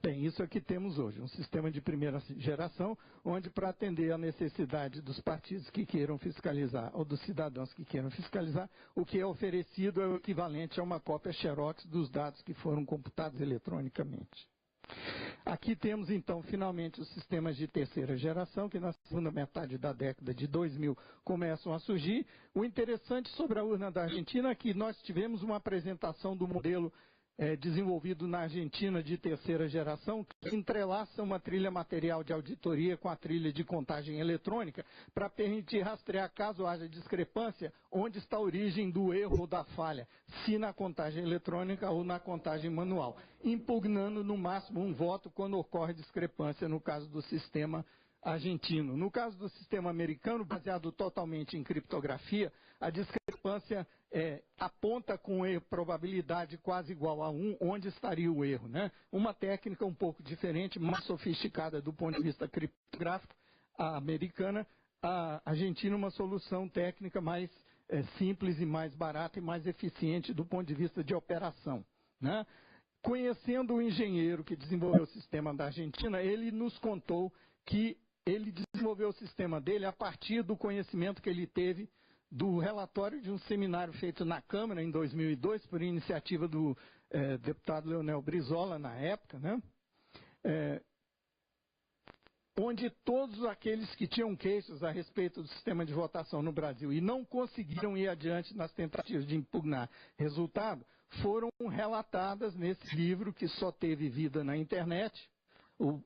Bem, isso é que temos hoje, um sistema de primeira geração, onde para atender a necessidade dos partidos que queiram fiscalizar, ou dos cidadãos que queiram fiscalizar, o que é oferecido é o equivalente a uma cópia xerox dos dados que foram computados eletronicamente. Aqui temos, então, finalmente, os sistemas de terceira geração, que na segunda metade da década de 2000 começam a surgir. O interessante sobre a urna da Argentina é que nós tivemos uma apresentação do modelo desenvolvido na Argentina de terceira geração, que entrelaça uma trilha material de auditoria com a trilha de contagem eletrônica para permitir rastrear, caso haja discrepância, onde está a origem do erro ou da falha, se na contagem eletrônica ou na contagem manual, impugnando no máximo um voto quando ocorre discrepância no caso do sistema argentino. No caso do sistema americano, baseado totalmente em criptografia, a discrepância aponta com probabilidade quase igual a 1, onde estaria o erro, né? Uma técnica um pouco diferente, mais sofisticada do ponto de vista criptográfico, a americana, a argentina uma solução técnica mais simples e mais barata e mais eficiente do ponto de vista de operação, né? Conhecendo o engenheiro que desenvolveu o sistema da Argentina, ele nos contou que ele desenvolveu o sistema dele a partir do conhecimento que ele teve do relatório de um seminário feito na Câmara em 2002, por iniciativa do deputado Leonel Brizola, na época, né? Onde todos aqueles que tinham queixas a respeito do sistema de votação no Brasil e não conseguiram ir adiante nas tentativas de impugnar resultado, foram relatadas nesse livro que só teve vida na internet. O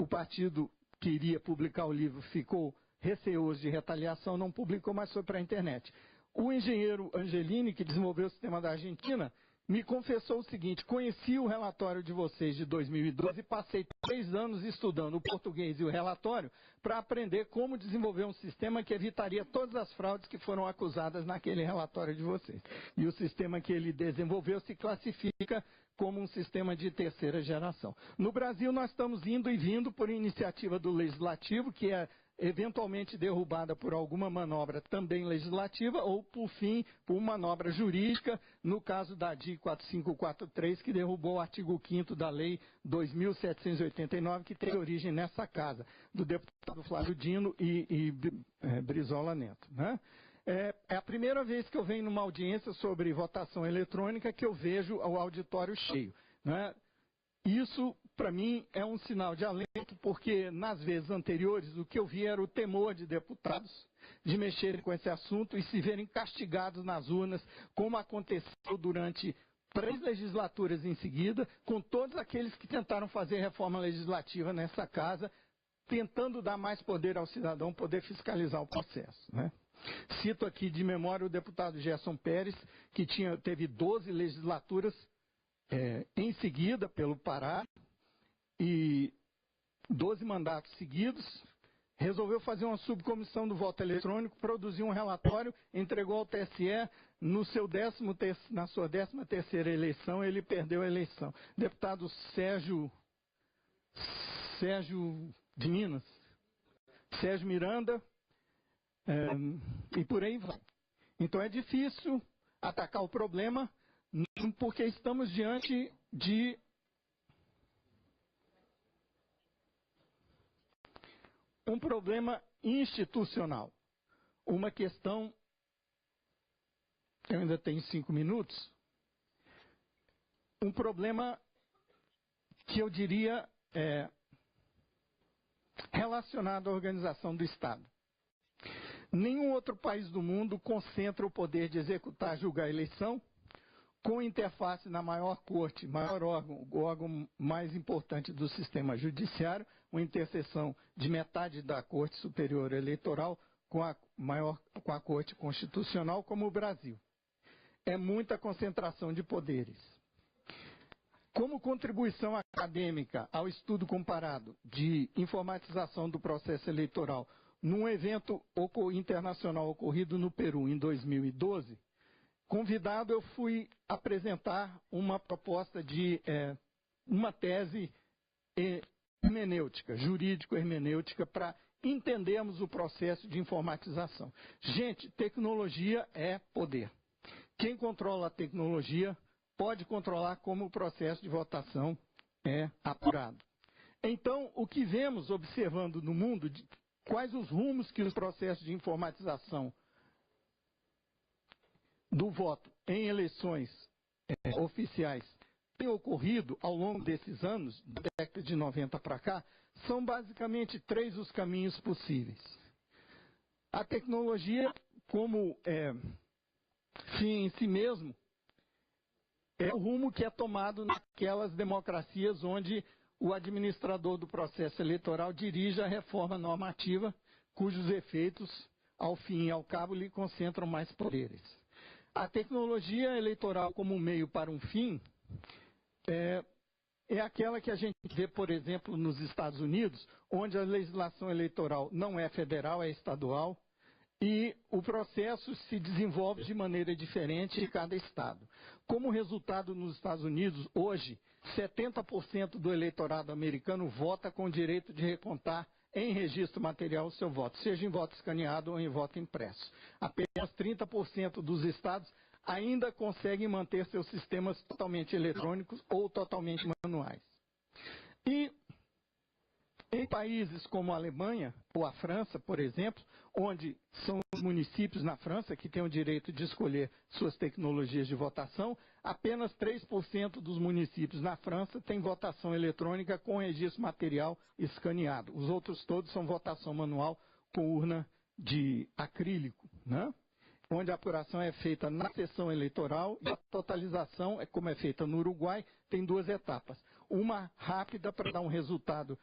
partido que iria publicar o livro ficou receoso de retaliação, não publicou, mas foi para a internet. O engenheiro Angelini, que desenvolveu o sistema da Argentina, me confessou o seguinte: conheci o relatório de vocês de 2012 e passei 3 anos estudando o português e o relatório para aprender como desenvolver um sistema que evitaria todas as fraudes que foram acusadas naquele relatório de vocês. E o sistema que ele desenvolveu se classifica como um sistema de terceira geração. No Brasil, nós estamos indo e vindo por iniciativa do Legislativo, que é eventualmente derrubada por alguma manobra também legislativa ou, por fim, por manobra jurídica, no caso da DI 4543, que derrubou o artigo 5º da Lei 2.789, que teve origem nessa casa, do deputado Flávio Dino e Brizola Neto, né? É a primeira vez que eu venho numa audiência sobre votação eletrônica que eu vejo o auditório cheio, né? Isso, para mim, é um sinal de alento, porque nas vezes anteriores o que eu vi era o temor de deputados de mexerem com esse assunto e se verem castigados nas urnas, como aconteceu durante 3 legislaturas em seguida, com todos aqueles que tentaram fazer reforma legislativa nessa casa, tentando dar mais poder ao cidadão poder fiscalizar o processo, né? Cito aqui de memória o deputado Gerson Pérez, que teve 12 legislaturas em seguida pelo Pará e 12 mandatos seguidos, resolveu fazer uma subcomissão do voto eletrônico, produziu um relatório, entregou ao TSE, na sua 13ª eleição, ele perdeu a eleição. Deputado Sérgio de Minas, Sérgio Miranda, e por aí vai. Então é difícil atacar o problema, porque estamos diante de um problema institucional, uma questão, eu ainda tenho 5 minutos, um problema que eu diria relacionado à organização do Estado. Nenhum outro país do mundo concentra o poder de executar, julgar a eleição, com interface na maior corte, maior órgão, o órgão mais importante do sistema judiciário, uma interseção de metade da Corte Superior Eleitoral com a Corte Constitucional, como o Brasil. É muita concentração de poderes. Como contribuição acadêmica ao estudo comparado de informatização do processo eleitoral num evento internacional ocorrido no Peru em 2012, convidado, eu fui apresentar uma proposta de uma tese hermenêutica, jurídico-hermenêutica, para entendermos o processo de informatização. Gente, tecnologia é poder. Quem controla a tecnologia pode controlar como o processo de votação é apurado. Então, o que vemos observando no mundo, quais os rumos que os processos de informatização do voto em eleições oficiais têm ocorrido ao longo desses anos, da década de 90 para cá, são basicamente 3 os caminhos possíveis. A tecnologia, como fim em si mesmo, é o rumo que é tomado naquelas democracias onde o administrador do processo eleitoral dirige a reforma normativa, cujos efeitos, ao fim e ao cabo, lhe concentram mais poderes. A tecnologia eleitoral como meio para um fim é aquela que a gente vê, por exemplo, nos Estados Unidos, onde a legislação eleitoral não é federal, é estadual, e o processo se desenvolve de maneira diferente em cada estado. Como resultado, nos Estados Unidos, hoje, 70% do eleitorado americano vota com o direito de recontar em registro material o seu voto, seja em voto escaneado ou em voto impresso. Apenas 30% dos estados ainda conseguem manter seus sistemas totalmente eletrônicos ou totalmente manuais. E em países como a Alemanha ou a França, por exemplo, onde são os municípios na França que têm o direito de escolher suas tecnologias de votação, apenas 3% dos municípios na França têm votação eletrônica com registro material escaneado. Os outros todos são votação manual com urna de acrílico, né? Onde a apuração é feita na sessão eleitoral e a totalização, como é feita no Uruguai, tem 2 etapas. Uma rápida para dar um resultado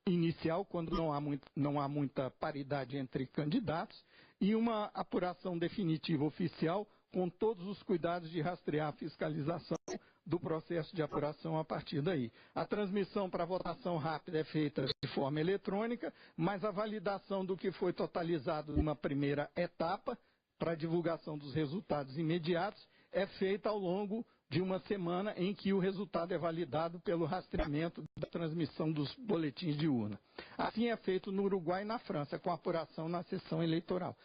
inicial, quando não há muita paridade entre candidatos, e uma apuração definitiva oficial, com todos os cuidados de rastrear a fiscalização do processo de apuração a partir daí. A transmissão para votação rápida é feita de forma eletrônica, mas a validação do que foi totalizado numa primeira etapa, para divulgação dos resultados imediatos, é feita ao longo de uma semana em que o resultado é validado pelo rastreamento da transmissão dos boletins de urna. Assim é feito no Uruguai e na França, com apuração na sessão eleitoral.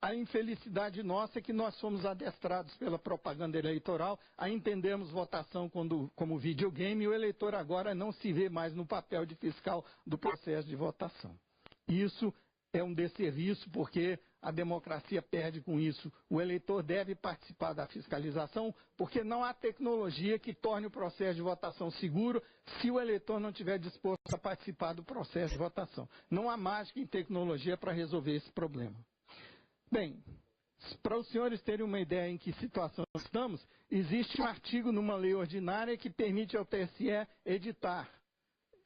A infelicidade nossa é que nós somos adestrados pela propaganda eleitoral a entendermos votação como videogame, e o eleitor agora não se vê mais no papel de fiscal do processo de votação. Isso é um desserviço, porque a democracia perde com isso. O eleitor deve participar da fiscalização, porque não há tecnologia que torne o processo de votação seguro se o eleitor não estiver disposto a participar do processo de votação. Não há mágica em tecnologia para resolver esse problema. Bem, para os senhores terem uma ideia em que situação estamos, existe um artigo numa lei ordinária que permite ao TSE editar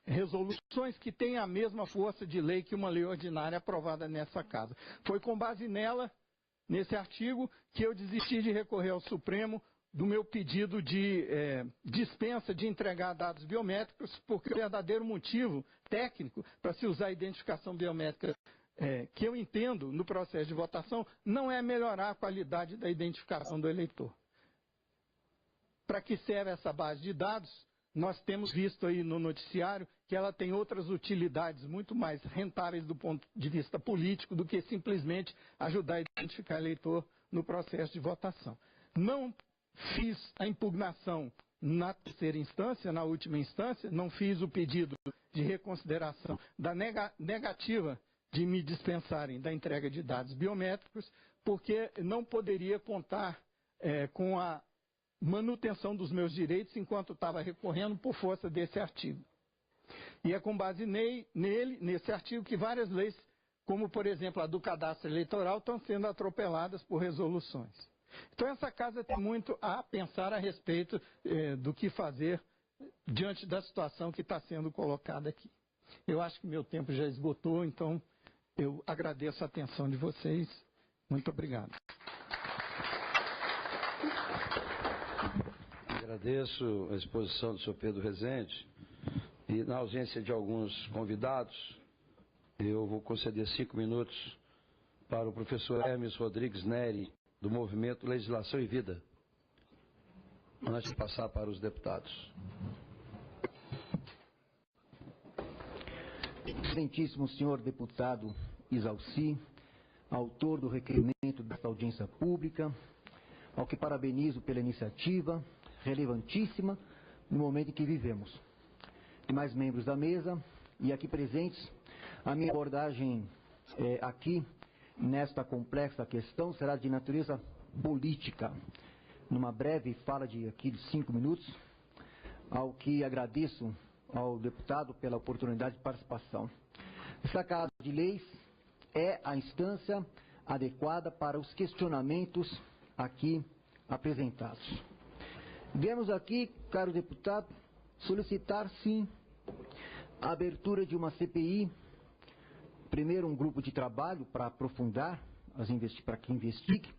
resoluções que têm a mesma força de lei que uma lei ordinária aprovada nessa casa. Foi com base nesse artigo, que eu desisti de recorrer ao Supremo do meu pedido de dispensa de entregar dados biométricos, porque o verdadeiro motivo técnico para se usar a identificação biométrica que eu entendo no processo de votação não é melhorar a qualidade da identificação do eleitor. Para que serve essa base de dados? Nós temos visto aí no noticiário que ela tem outras utilidades muito mais rentáveis do ponto de vista político do que simplesmente ajudar a identificar eleitor no processo de votação. Não fiz a impugnação na terceira instância, na última instância, não fiz o pedido de reconsideração da negativa de me dispensarem da entrega de dados biométricos, porque não poderia contar com a manutenção dos meus direitos enquanto estava recorrendo por força desse artigo. E é com base nesse artigo, que várias leis, como por exemplo a do cadastro eleitoral, estão sendo atropeladas por resoluções. Então essa casa tem muito a pensar a respeito do que fazer diante da situação que está sendo colocada aqui. Eu acho que meu tempo já esgotou, então eu agradeço a atenção de vocês. Muito obrigado. Agradeço a exposição do senhor Pedro Rezende. E na ausência de alguns convidados, eu vou conceder 5 minutos para o professor Hermes Rodrigues Neri, do Movimento Legislação e Vida, antes de passar para os deputados. Excelentíssimo senhor deputado Isalci, autor do requerimento desta audiência pública, ao que parabenizo pela iniciativa relevantíssima no momento em que vivemos. Demais membros da mesa e aqui presentes, a minha abordagem aqui nesta complexa questão será de natureza política. Numa breve fala de 5 minutos, ao que agradeço ao deputado pela oportunidade de participação. Esta Casa de Leis é a instância adequada para os questionamentos aqui apresentados. Viemos aqui, caro deputado, solicitar, sim, a abertura de uma CPI, primeiro um grupo de trabalho para aprofundar, para que investigue,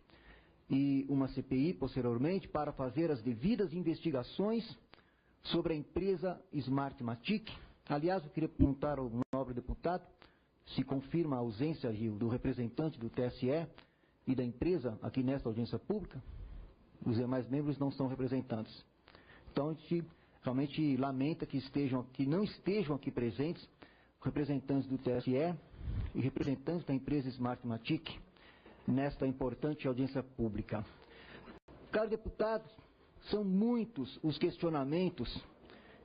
e uma CPI, posteriormente, para fazer as devidas investigações sobre a empresa Smartmatic. Aliás, eu queria perguntar ao nobre deputado se confirma a ausência do representante do TSE e da empresa aqui nesta audiência pública. Os demais membros não são representantes. Então, a gente realmente lamenta que não estejam aqui presentes representantes do TSE e representantes da empresa Smartmatic nesta importante audiência pública. Caros deputados, são muitos os questionamentos,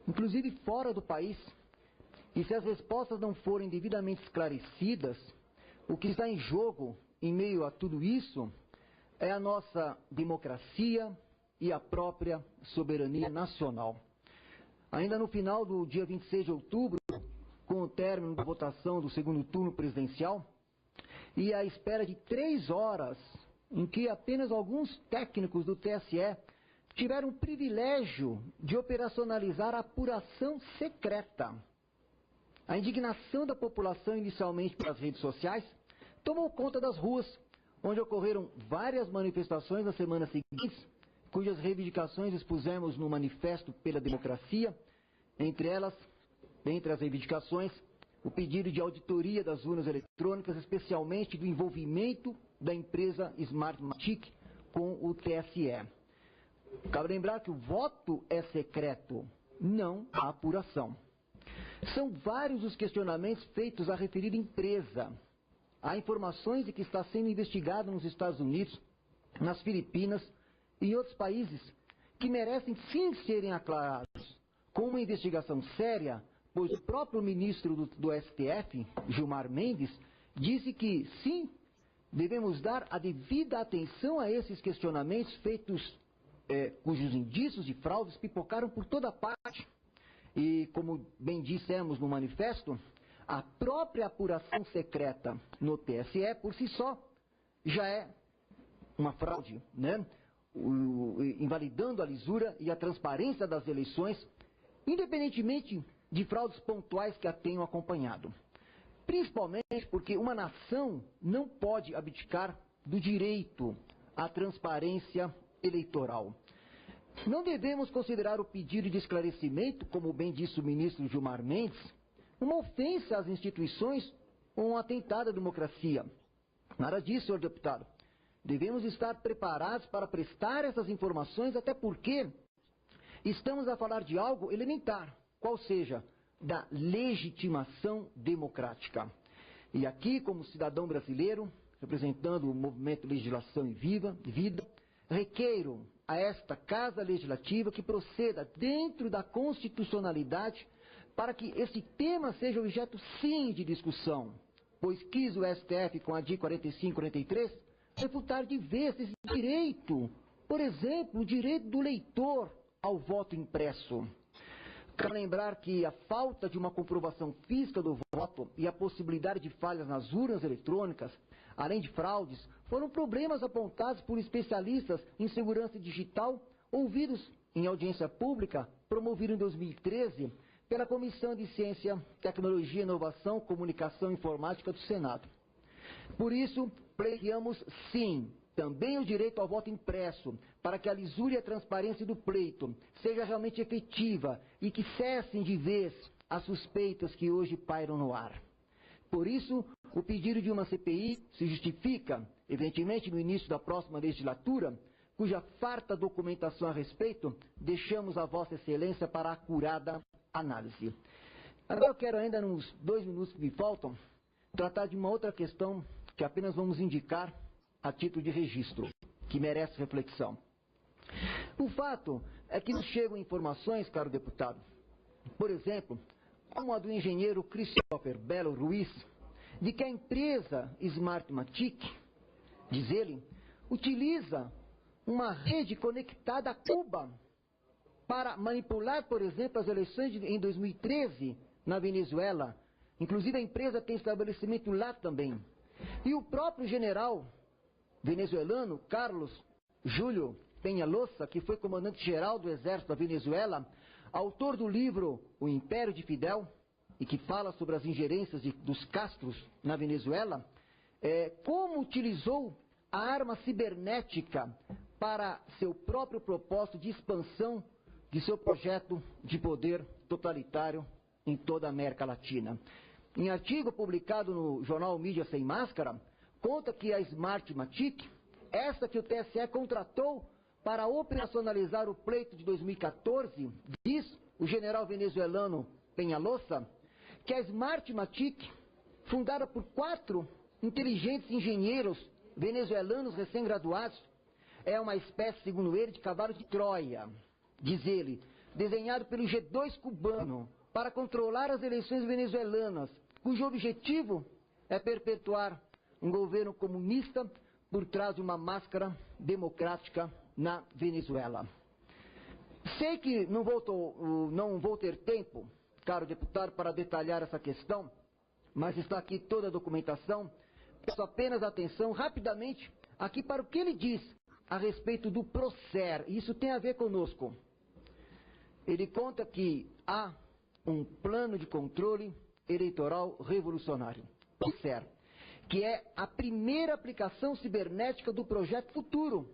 inclusive fora do país, e se as respostas não forem devidamente esclarecidas, o que está em jogo em meio a tudo isso é a nossa democracia e a própria soberania nacional. Ainda no final do dia 26 de outubro, com o término da votação do segundo turno presidencial, e à espera de 3 horas, em que apenas alguns técnicos do TSE tiveram o privilégio de operacionalizar a apuração secreta. A indignação da população, inicialmente pelas redes sociais, tomou conta das ruas, onde ocorreram várias manifestações nas semanas seguintes, cujas reivindicações expusemos no Manifesto pela Democracia, entre as reivindicações, o pedido de auditoria das urnas eletrônicas, especialmente do envolvimento da empresa Smartmatic com o TSE. Cabe lembrar que o voto é secreto, não a apuração. São vários os questionamentos feitos à referida empresa. Há informações de que está sendo investigado nos Estados Unidos, nas Filipinas e em outros países que merecem sim serem aclarados, com uma investigação séria, pois o próprio ministro do STF, Gilmar Mendes, disse que sim, devemos dar a devida atenção a esses questionamentos feitos, cujos indícios de fraudes pipocaram por toda parte. E, como bem dissemos no manifesto, a própria apuração secreta no TSE, por si só, já é uma fraude, né? Invalidando a lisura e a transparência das eleições, independentemente de fraudes pontuais que a tenham acompanhado. Principalmente porque uma nação não pode abdicar do direito à transparência eleitoral. Não devemos considerar o pedido de esclarecimento, como bem disse o ministro Gilmar Mendes, uma ofensa às instituições ou um atentado à democracia. Nada disso, senhor deputado. Devemos estar preparados para prestar essas informações, até porque estamos a falar de algo elementar, qual seja, da legitimação democrática. E aqui, como cidadão brasileiro, representando o Movimento Legislação e Vida, requeiro a esta Casa Legislativa que proceda dentro da constitucionalidade para que esse tema seja objeto, sim, de discussão, pois quis o STF, com a DI 4543, refutar de vez esse direito, por exemplo, o direito do leitor ao voto impresso. Quero lembrar que a falta de uma comprovação física do voto e a possibilidade de falhas nas urnas eletrônicas, além de fraudes, foram problemas apontados por especialistas em segurança digital, ouvidos em audiência pública, promovido em 2013 pela Comissão de Ciência, Tecnologia, Inovação, Comunicação e Informática do Senado. Por isso, pleiteamos, sim, também o direito ao voto impresso, para que a lisura e a transparência do pleito seja realmente efetiva e que cessem de vez as suspeitas que hoje pairam no ar. Por isso, o pedido de uma CPI se justifica, evidentemente, no início da próxima legislatura, cuja farta documentação a respeito deixamos a Vossa Excelência para a acurada análise. Agora eu quero ainda, nos 2 minutos que me faltam, tratar de uma outra questão que apenas vamos indicar a título de registro, que merece reflexão. O fato é que nos chegam informações, caro deputado, por exemplo, como a do engenheiro Christopher Belo Ruiz, de que a empresa Smartmatic, diz ele, utiliza uma rede conectada a Cuba para manipular, por exemplo, as eleições em 2013 na Venezuela. Inclusive a empresa tem estabelecimento lá também. E o próprio general venezuelano, Carlos Júlio Peñalosa, que foi comandante-geral do Exército da Venezuela, autor do livro O Império de Fidel, e que fala sobre as ingerências dos Castros na Venezuela, como utilizou a arma cibernética para seu próprio propósito de expansão de seu projeto de poder totalitário em toda a América Latina. Em artigo publicado no jornal Mídia Sem Máscara, conta que a Smartmatic, essa que o TSE contratou para operacionalizar o pleito de 2014, diz o general venezuelano Peñalosa, que a Smartmatic, fundada por 4 inteligentes engenheiros venezuelanos recém-graduados, é uma espécie, segundo ele, de cavalo de Troia, diz ele, desenhado pelo G2 cubano para controlar as eleições venezuelanas, cujo objetivo é perpetuar um governo comunista por trás de uma máscara democrática na Venezuela. Sei que não vou ter tempo, caro deputado, para detalhar essa questão, mas está aqui toda a documentação. Peço apenas atenção rapidamente aqui para o que ele diz a respeito do Procer. Isso tem a ver conosco. Ele conta que há um plano de controle eleitoral revolucionário, Procer, que é a primeira aplicação cibernética do Projeto Futuro.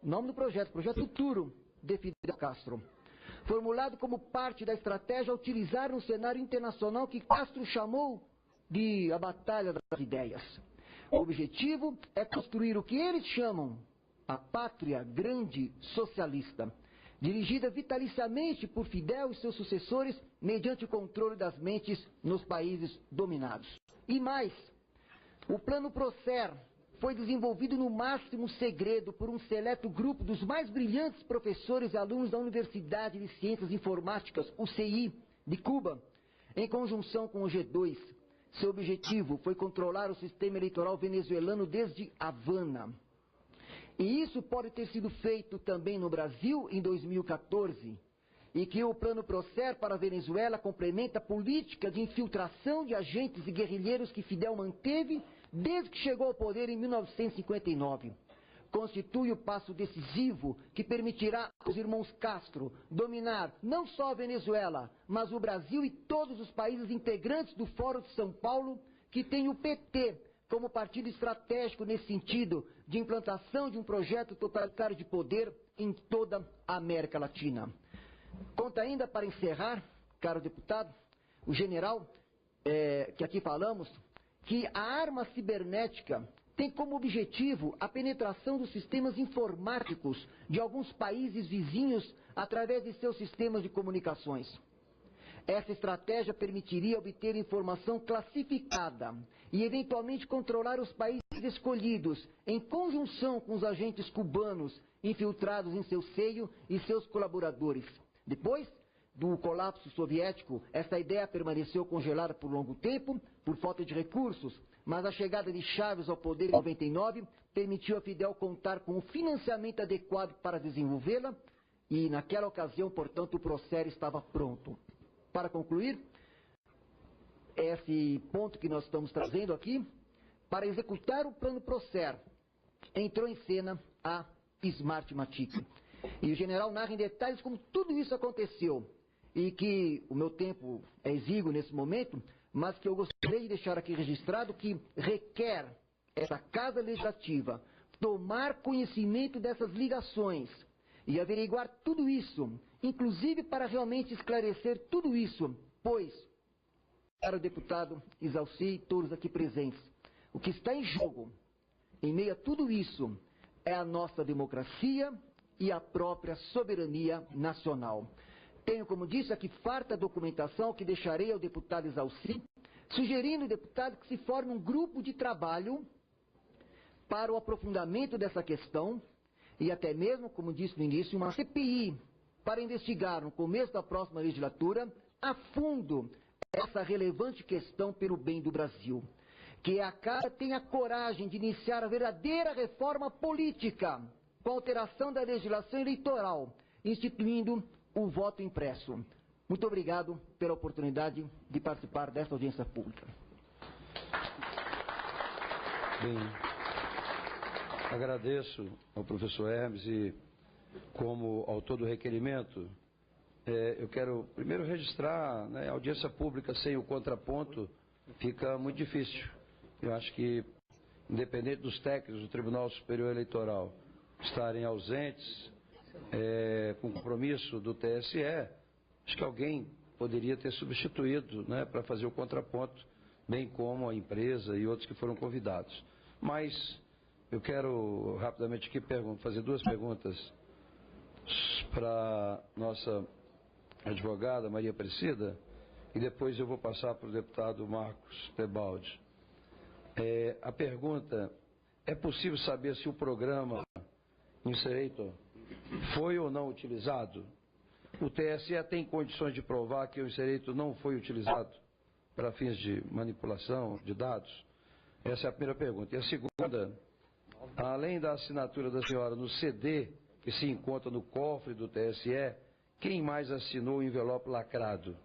O nome do projeto, Projeto Futuro, de Fidel Castro. Formulado como parte da estratégia a utilizar no cenário internacional que Castro chamou de a Batalha das Ideias. O objetivo é construir o que eles chamam a pátria grande socialista, dirigida vitaliciamente por Fidel e seus sucessores mediante o controle das mentes nos países dominados. E mais, o plano Procer foi desenvolvido no máximo segredo por um seleto grupo dos mais brilhantes professores e alunos da Universidade de Ciências Informáticas, UCI, de Cuba, em conjunção com o G2. Seu objetivo foi controlar o sistema eleitoral venezuelano desde Havana. E isso pode ter sido feito também no Brasil em 2014, e que o plano Procer para a Venezuela complementa a política de infiltração de agentes e guerrilheiros que Fidel manteve desde que chegou ao poder em 1959. Constitui o passo decisivo que permitirá aos irmãos Castro dominar não só a Venezuela, mas o Brasil e todos os países integrantes do Fórum de São Paulo, que tem o PT como partido estratégico nesse sentido de implantação de um projeto totalitário de poder em toda a América Latina. Conta ainda, para encerrar, caro deputado, o general, que aqui falamos, que a arma cibernética tem como objetivo a penetração dos sistemas informáticos de alguns países vizinhos através de seus sistemas de comunicações. Essa estratégia permitiria obter informação classificada e eventualmente controlar os países escolhidos em conjunção com os agentes cubanos infiltrados em seu seio e seus colaboradores. Depois do colapso soviético, essa ideia permaneceu congelada por longo tempo, por falta de recursos, mas a chegada de Chávez ao poder em 99 permitiu a Fidel contar com o financiamento adequado para desenvolvê-la e, naquela ocasião, portanto, o processo estava pronto. Para concluir, esse ponto que nós estamos trazendo aqui, para executar o plano Procer, entrou em cena a Smartmatic. E o general narra em detalhes como tudo isso aconteceu. E que o meu tempo é exíguo nesse momento, mas que eu gostaria de deixar aqui registrado que requer essa Casa Legislativa tomar conhecimento dessas ligações e averiguar tudo isso, inclusive para realmente esclarecer tudo isso, pois, para o deputado Isalci e todos aqui presentes, o que está em jogo, em meio a tudo isso, é a nossa democracia e a própria soberania nacional. Tenho, como disse, aqui farta documentação que deixarei ao deputado Isalci, sugerindo ao deputado que se forme um grupo de trabalho para o aprofundamento dessa questão e até mesmo, como disse no início, uma CPI para investigar no começo da próxima legislatura a fundo essa relevante questão pelo bem do Brasil. Que a Casa tenha coragem de iniciar a verdadeira reforma política com a alteração da legislação eleitoral, instituindo o voto impresso. Muito obrigado pela oportunidade de participar desta audiência pública. Bem, agradeço ao professor Hermes e, como autor do requerimento, eu quero primeiro registrar, a audiência pública sem o contraponto fica muito difícil. Eu acho que, independente dos técnicos do Tribunal Superior Eleitoral estarem ausentes, com compromisso do TSE, acho que alguém poderia ter substituído, para fazer o contraponto, bem como a empresa e outros que foram convidados. Mas eu quero rapidamente aqui fazer duas perguntas para nossa advogada Maria Priscila e depois eu vou passar para o deputado Marcos Tebaldi. A pergunta: é possível saber se o programa Inserator foi ou não utilizado? O TSE tem condições de provar que o Inserator não foi utilizado para fins de manipulação de dados? Essa é a primeira pergunta. E a segunda: além da assinatura da senhora no CD, que se encontra no cofre do TSE, quem mais assinou o envelope lacrado?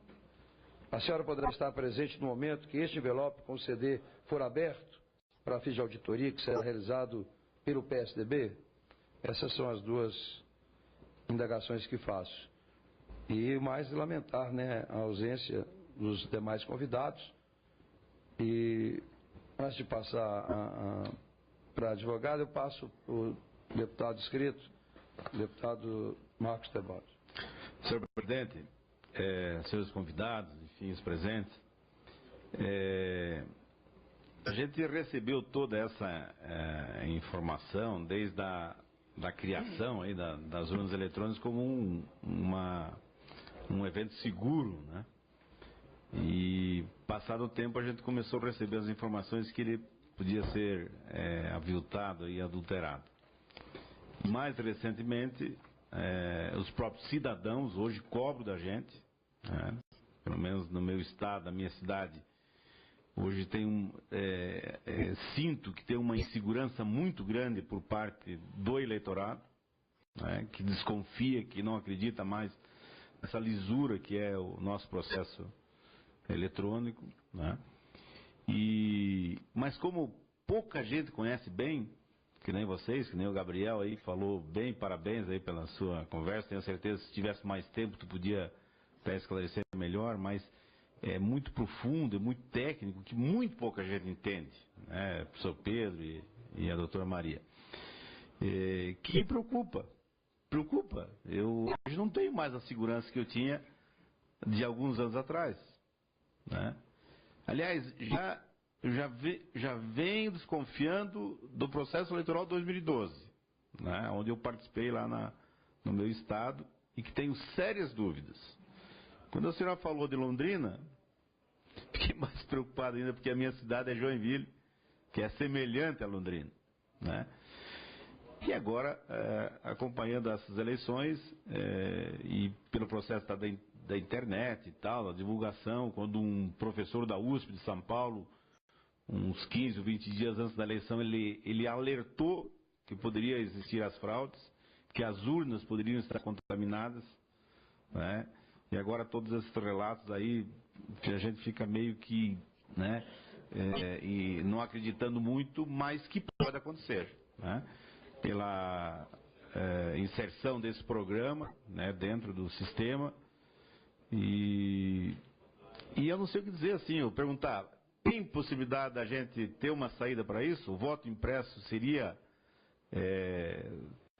A senhora poderá estar presente no momento que este envelope com o CD for aberto para fins de auditoria, que será realizado pelo PSDB? Essas são as duas indagações que faço. E mais lamentar, a ausência dos demais convidados. E antes de passar para a advogada, eu passo para o deputado inscrito, deputado Marcos Tebaldi. Senhor presidente, senhores convidados, enfim, os presentes, a gente recebeu toda essa informação desde da criação aí das urnas eletrônicas como um evento seguro, E passado o tempo a gente começou a receber as informações que ele podia ser aviltado e adulterado. Mais recentemente, os próprios cidadãos hoje cobram da gente, pelo menos no meu estado, na minha cidade, hoje sinto que tem uma insegurança muito grande por parte do eleitorado, que desconfia, que não acredita mais nessa lisura que é o nosso processo eletrônico, mas como pouca gente conhece bem, que nem vocês, que nem o Gabriel aí, que falou bem, parabéns aí pela sua conversa, tenho certeza que se tivesse mais tempo tu podia até esclarecer melhor, mas é muito profundo, é muito técnico, que muito pouca gente entende, o professor Pedro e a doutora Maria. Que preocupa. Eu hoje não tenho mais a segurança que eu tinha de alguns anos atrás. Aliás, já venho desconfiando do processo eleitoral 2012, onde eu participei lá no meu estado e que tenho sérias dúvidas. Quando a senhora falou de Londrina, fiquei mais preocupado ainda porque a minha cidade é Joinville, que é semelhante a Londrina, né? E agora, acompanhando essas eleições, e pelo processo da internet e tal, a divulgação, quando um professor da USP de São Paulo, uns 15 ou 20 dias antes da eleição, ele alertou que poderia existir as fraudes, que as urnas poderiam estar contaminadas, né? E agora todos esses relatos aí, que a gente fica meio que, né, e não acreditando muito, mas que pode acontecer, né? Pela inserção desse programa, né, dentro do sistema. E eu não sei o que dizer assim, eu perguntar, tem possibilidade da gente ter uma saída para isso? O voto impresso seria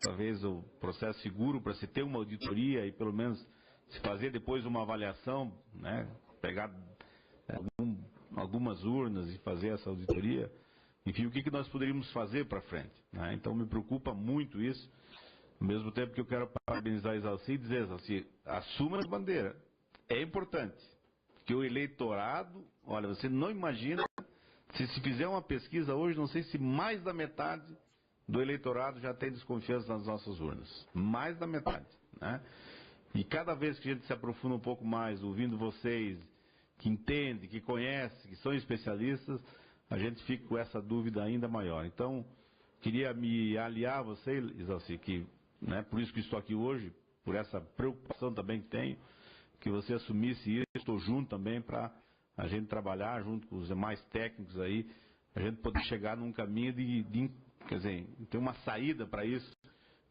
talvez o processo seguro para se ter uma auditoria e pelo menos se fazer depois uma avaliação, né, pegar algumas urnas e fazer essa auditoria? Enfim, o que nós poderíamos fazer para frente, né? Então me preocupa muito isso, ao mesmo tempo que eu quero parabenizar a Exalci e dizer, Exalci, assuma a bandeira. É importante que o eleitorado, olha, você não imagina, se fizer uma pesquisa hoje, não sei se mais da metade do eleitorado já tem desconfiança nas nossas urnas. Mais da metade, né? E cada vez que a gente se aprofunda um pouco mais, ouvindo vocês, que entendem, que conhecem, que são especialistas, a gente fica com essa dúvida ainda maior. Então, queria me aliar a você, Exalci, que, né, por isso que estou aqui hoje, por essa preocupação também que tenho, que você assumisse isso, estou junto também para a gente trabalhar junto com os demais técnicos aí, a gente poder chegar num caminho quer dizer, ter uma saída para isso,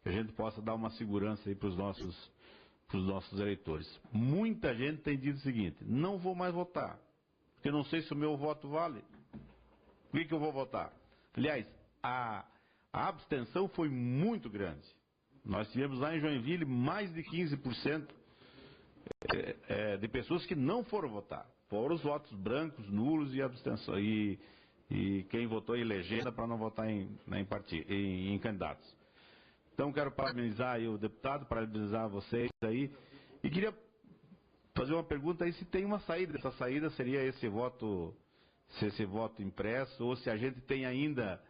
que a gente possa dar uma segurança aí para os nossos eleitores. Muita gente tem dito o seguinte, não vou mais votar, porque não sei se o meu voto vale. O que eu vou votar? Aliás, a abstenção foi muito grande. Nós tivemos lá em Joinville mais de 15% de pessoas que não foram votar. Foram os votos brancos, nulos e abstenção. E quem votou em legenda para não votar em candidatos. Então quero parabenizar aí o deputado, parabenizar vocês aí. E queria fazer uma pergunta aí se tem uma saída. Essa saída seria esse voto impresso, ou se a gente tem ainda,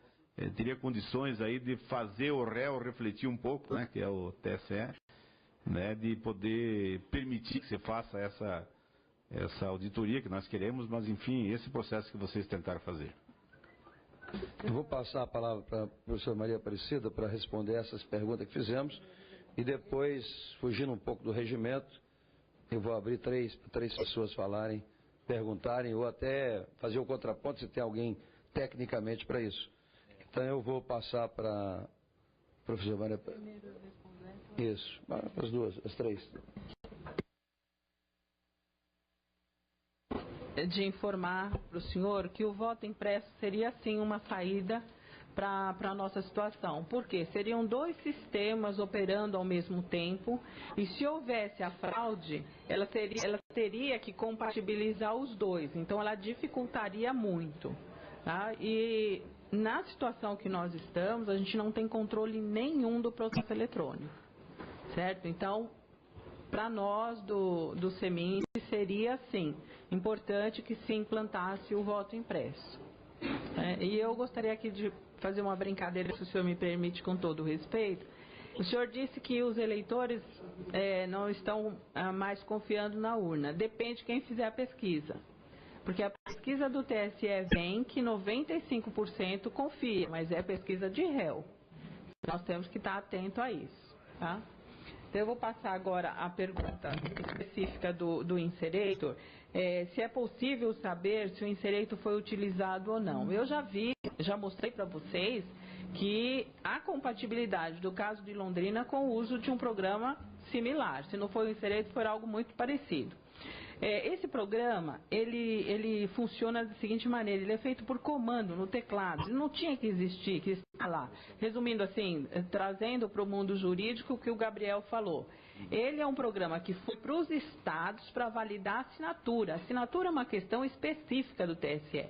teria condições aí de fazer o réu refletir um pouco, né, que é o TSE, né, de poder permitir que se faça essa auditoria que nós queremos, mas enfim, esse processo que vocês tentaram fazer. Eu vou passar a palavra para a professora Maria Aparecida para responder essas perguntas que fizemos e depois, fugindo um pouco do regimento, eu vou abrir três pessoas falarem, perguntarem ou até fazer o contraponto se tem alguém tecnicamente para isso. Então eu vou passar para a professora Maria Aparecida. Isso, as duas, as três. De informar para o senhor que o voto impresso seria sim uma saída para a nossa situação. Por quê? Seriam dois sistemas operando ao mesmo tempo e se houvesse a fraude, ela teria que compatibilizar os dois. Então ela dificultaria muito. Tá? E na situação que nós estamos, a gente não tem controle nenhum do processo eletrônico. Certo? Então, para nós do CEMIN seria, sim, importante que se implantasse o voto impresso. E eu gostaria aqui de fazer uma brincadeira, se o senhor me permite, com todo o respeito. O senhor disse que os eleitores não estão mais confiando na urna. Depende de quem fizer a pesquisa. Porque a pesquisa do TSE vem que 95% confia, mas é pesquisa de réu. Nós temos que estar atento a isso, tá? Então, eu vou passar agora a pergunta específica do Inserator, se é possível saber se o Inserator foi utilizado ou não. Eu já mostrei para vocês que há compatibilidade do caso de Londrina com o uso de um programa similar. Se não foi o Inserator, foi algo muito parecido. Esse programa, ele funciona da seguinte maneira, ele é feito por comando no teclado, não tinha que existir, que estar lá. Resumindo assim, trazendo para o mundo jurídico o que o Gabriel falou. Ele é um programa que foi para os estados para validar a assinatura. A assinatura é uma questão específica do TSE.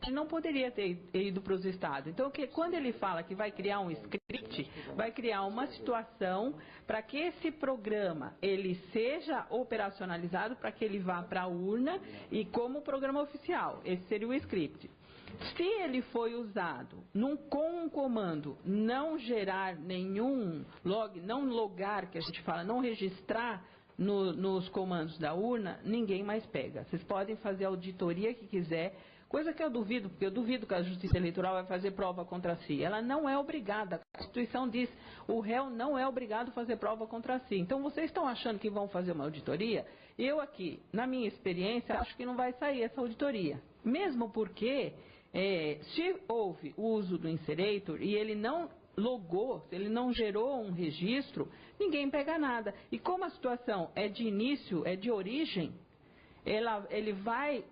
Ele não poderia ter ido para os estados. Então, quando ele fala que vai criar um script, vai criar uma situação para que esse programa ele seja operacionalizado, para que ele vá para a urna e como programa oficial. Esse seria o script. Se ele foi usado com um comando não gerar nenhum log, não logar, que a gente fala, não registrar nos comandos da urna, ninguém mais pega. Vocês podem fazer a auditoria que quiser, coisa que eu duvido, porque eu duvido que a Justiça Eleitoral vai fazer prova contra si. Ela não é obrigada, a Constituição diz, o réu não é obrigado a fazer prova contra si. Então vocês estão achando que vão fazer uma auditoria? Eu aqui, na minha experiência, acho que não vai sair essa auditoria. Mesmo porque, se houve o uso do inserator e ele não logou, se ele não gerou um registro, ninguém pega nada. E como a situação é de início, é de origem, ele vai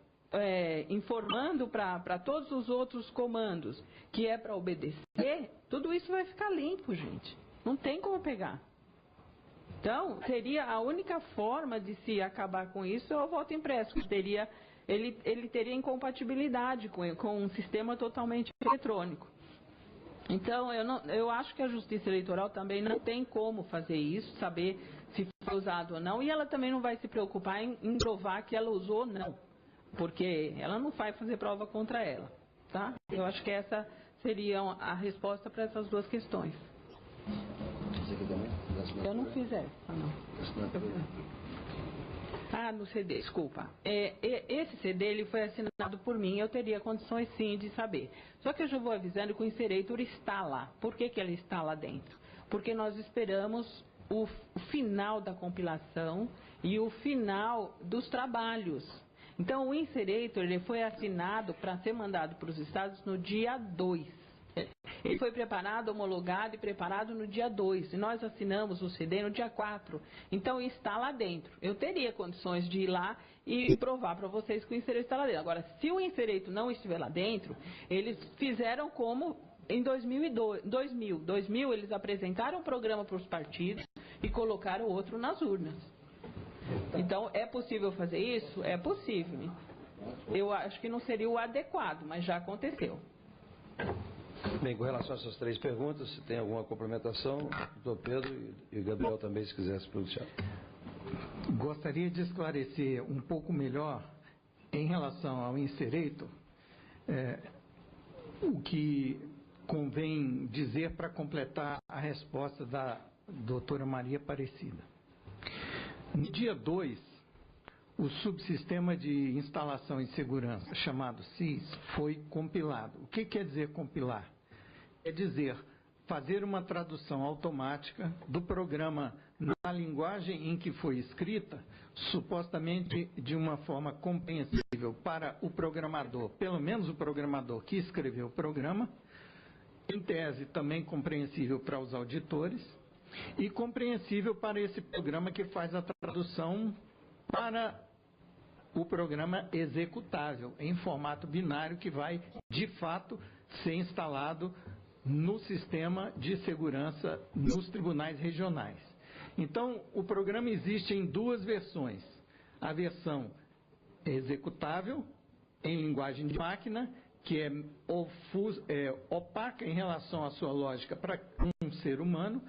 informando para todos os outros comandos que é para obedecer, tudo isso vai ficar limpo, gente. Não tem como pegar. Então, seria a única forma de se acabar com isso é o voto impresso, que ele teria incompatibilidade com um sistema totalmente eletrônico. Então, eu acho que a Justiça Eleitoral também não tem como fazer isso, saber se foi usado ou não, e ela também não vai se preocupar em provar que ela usou ou não, porque ela não vai fazer prova contra ela, tá? Eu acho que essa seria a resposta para essas duas questões. Eu não fiz essa, não. No CD, desculpa. Esse CD ele foi assinado por mim, eu teria condições sim de saber. Só que eu já vou avisando que o inserator está lá. Por que ele está lá dentro? Porque nós esperamos o final da compilação e o final dos trabalhos. Então o inserator ele foi assinado para ser mandado para os estados no dia 2. Ele foi preparado, homologado e preparado no dia 2. E nós assinamos o CD no dia 4. Então está lá dentro. Eu teria condições de ir lá e provar para vocês que o inserator está lá dentro. Agora, se o inserator não estiver lá dentro, eles fizeram como em 2000 eles apresentaram um programa para os partidos e colocaram outro nas urnas. Então, é possível fazer isso? É possível. Eu acho que não seria o adequado, mas já aconteceu. Bem, com relação a essas três perguntas, se tem alguma complementação, doutor Pedro e o Gabriel também, se quiser se pronunciar. Gostaria de esclarecer um pouco melhor em relação ao inserator, o que convém dizer para completar a resposta da doutora Maria Aparecida. No dia 2, o subsistema de instalação e segurança, chamado SIS, foi compilado. O que quer dizer compilar? Quer dizer fazer uma tradução automática do programa na linguagem em que foi escrita, supostamente de uma forma compreensível para o programador, pelo menos o programador que escreveu o programa, em tese também compreensível para os auditores, e compreensível para esse programa que faz a tradução para o programa executável, em formato binário, que vai, de fato, ser instalado no sistema de segurança nos tribunais regionais. Então, o programa existe em duas versões. A versão executável, em linguagem de máquina, que é opaca em relação à sua lógica para um ser humano,